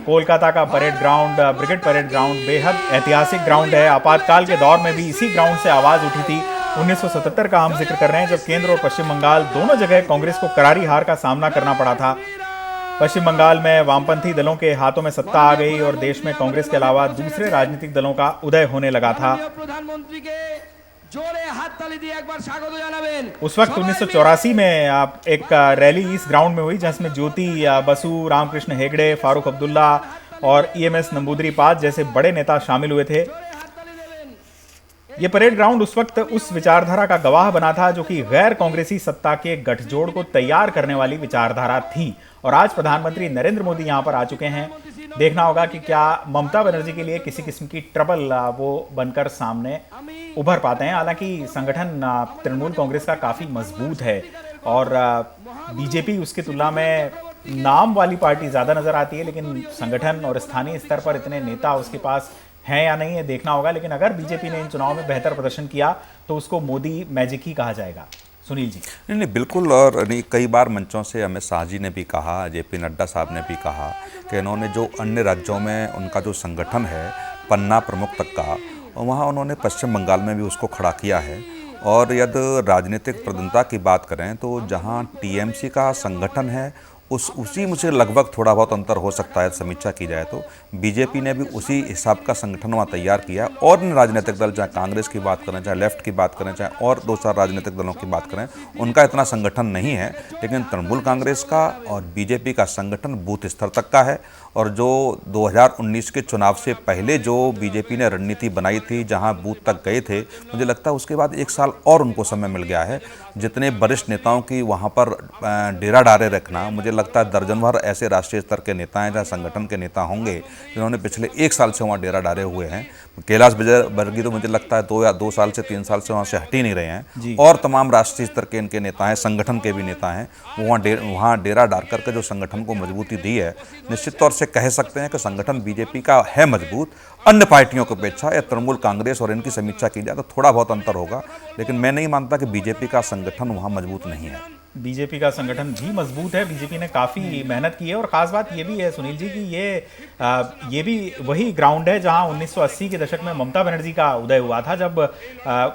कोलकाता का parade ground, brigade parade ground बेहद ऐतिहासिक ग्राउंड है। आपातकाल के दौर में भी इसी ग्राउंड से आवाज उठी थी। 1977 का हम जिक्र कर रहे हैं, जब केंद्र और पश्चिम बंगाल दोनों जगह कांग्रेस को करारी हार का सामना करना पड़ा था। पश्चिम बंगाल में वामपंथी दलों के हाथों में सत्ता आ गई और देश में कांग्रेस के अलावा दूसरे राजनीतिक दलों का उदय होने लगा था। उस वक्त 1984 में एक रैली इस ग्राउंड में हुई, जिसमें ज्योति बसु, रामकृष्ण हेगड़े, फारूक अब्दुल्ला और ईएमएस नंबूदरी-पाद जैसे बड़े नेता शामिल हुए थे। ये परेड ग्राउंड उस वक्त उस विचारधारा का गवाह बना था जो कि गैर कांग्रेसी सत्ता के गठजोड़ को तैयार करने वाली विचारधारा थी। और आज प्रधानमंत्री नरेंद्र मोदी यहां पर आ चुके हैं। देखना होगा कि क्या ममता बनर्जी के लिए किसी किस्म की ट्रबल वो बनकर सामने उभर पाते हैं। हालांकि संगठन तृणमूल कांग्रेस का काफी मजबूत है और बीजेपी उसकी तुलना में नाम वाली पार्टी ज्यादा नजर आती है, लेकिन संगठन और स्थानीय स्तर पर इतने नेता उसके पास हैं या नहीं है देखना होगा। लेकिन अगर बीजेपी ने इन चुनाव में बेहतर प्रदर्शन किया तो उसको मोदी मैजिक ही कहा जाएगा। सुनील जी। नहीं, बिल्कुल। और नहीं, कई बार मंचों से अमित शाह जी ने भी कहा, जेपी नड्डा साहब ने भी कहा कि इन्होंने जो अन्य राज्यों में उनका जो संगठन है पन्ना प्रमुख तक का, वहाँ उन्होंने पश्चिम बंगाल में भी उसको खड़ा किया है। और यदि राजनीतिक प्रधानता की बात करें तो जहाँ टीएमसी का संगठन है उसी मुझे लगभग थोड़ा बहुत अंतर हो सकता है समीक्षा की जाए तो। बीजेपी ने भी उसी हिसाब का संगठन वहाँ तैयार किया। और इन राजनीतिक दल, चाहे कांग्रेस की बात करें, चाहे लेफ्ट की बात करें, चाहे और 2-4 राजनीतिक दलों की बात करें, उनका इतना संगठन नहीं है। लेकिन तृणमूल कांग्रेस का और बीजेपी का संगठन बूथ स्तर तक का है। और जो 2019 के चुनाव से पहले जो बीजेपी ने रणनीति बनाई थी, जहां बूथ तक गए थे, मुझे लगता है उसके बाद 1 साल और उनको समय मिल गया है। जितने वरिष्ठ नेताओं की वहां पर डेरा डारे रखना, मुझे लगता है दर्जन भर ऐसे राष्ट्रीय स्तर के नेता हैं, चाहे संगठन के नेता होंगे, जिन्होंने पिछले 1 साल से वहाँ डेरा डाले हुए हैं। कैलाश विजयवर्गीय तो मुझे लगता है 2 साल से 3 साल से वहाँ से हट ही नहीं रहे हैं। और तमाम राष्ट्रीय स्तर के इनके नेता हैं, संगठन के भी नेता हैं, वहाँ डेरा डाल करके जो संगठन को मजबूती दी है, निश्चित तौर से कह सकते हैं कि संगठन बीजेपी का है मजबूत। अन्य पार्टियों की अपेक्षा या तृणमूल कांग्रेस और इनकी समीक्षा की जाए तो थोड़ा बहुत अंतर होगा, लेकिन मैं नहीं मानता कि बीजेपी का संगठन वहाँ मजबूत नहीं है। बीजेपी का संगठन भी मजबूत है, बीजेपी ने काफ़ी मेहनत की है। और ख़ास बात ये भी है सुनील जी कि ये भी वही ग्राउंड है जहां 1980 के दशक में ममता बनर्जी का उदय हुआ था, जब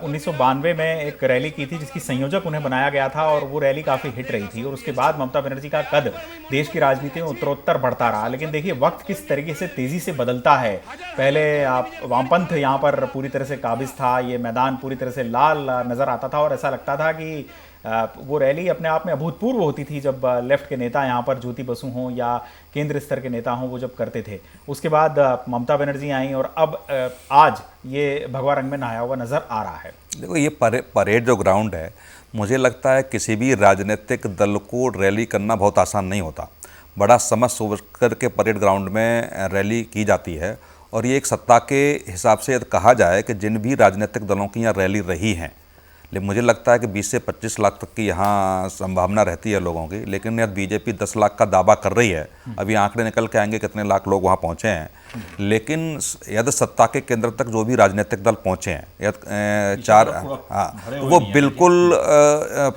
1992 में एक रैली की थी जिसकी संयोजक उन्हें बनाया गया था, और वो रैली काफ़ी हिट रही थी। और उसके बाद ममता बनर्जी का कद देश की राजनीति में उत्तरोत्तर बढ़ता रहा। लेकिन देखिए वक्त किस तरीके से तेज़ी से बदलता है। पहले आप वामपंथ यहाँ पर पूरी तरह से काबिज था, ये मैदान पूरी तरह से लाल नज़र आता था, और ऐसा लगता था कि वो रैली अपने आप में अभूतपूर्व होती थी जब लेफ्ट के नेता यहाँ पर ज्योति बसु हों या केंद्र स्तर के नेता हों, वो जब करते थे। उसके बाद ममता बनर्जी आई और अब आज ये भगवा रंग में नहाया हुआ नज़र आ रहा है। देखो ये परेड जो ग्राउंड है, मुझे लगता है किसी भी राजनीतिक दल को रैली करना बहुत आसान नहीं होता। बड़ा समझ सोच कर के परेड ग्राउंड में रैली की जाती है, और ये एक सत्ता के हिसाब से यदि कहा जाए कि जिन भी राजनीतिक दलों की यहाँ रैली रही हैं, लेकिन मुझे लगता है कि 20 से 25 लाख तक की यहाँ संभावना रहती है लोगों की। लेकिन यदि बीजेपी 10 लाख का दावा कर रही है, अभी आंकड़े निकल के आएंगे कितने लाख लोग वहाँ पहुँचे हैं, लेकिन यदि सत्ता के केंद्र तक जो भी राजनीतिक दल पहुँचे हैं, यदि तो वो बिल्कुल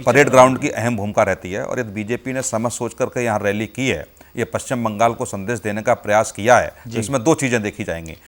परेड ग्राउंड की अहम भूमिका रहती है। और यदि बीजेपी ने समझ सोच करके यहाँ रैली की है, ये पश्चिम बंगाल को संदेश देने का प्रयास किया है, तो इसमें दो चीज़ें देखी जाएंगी।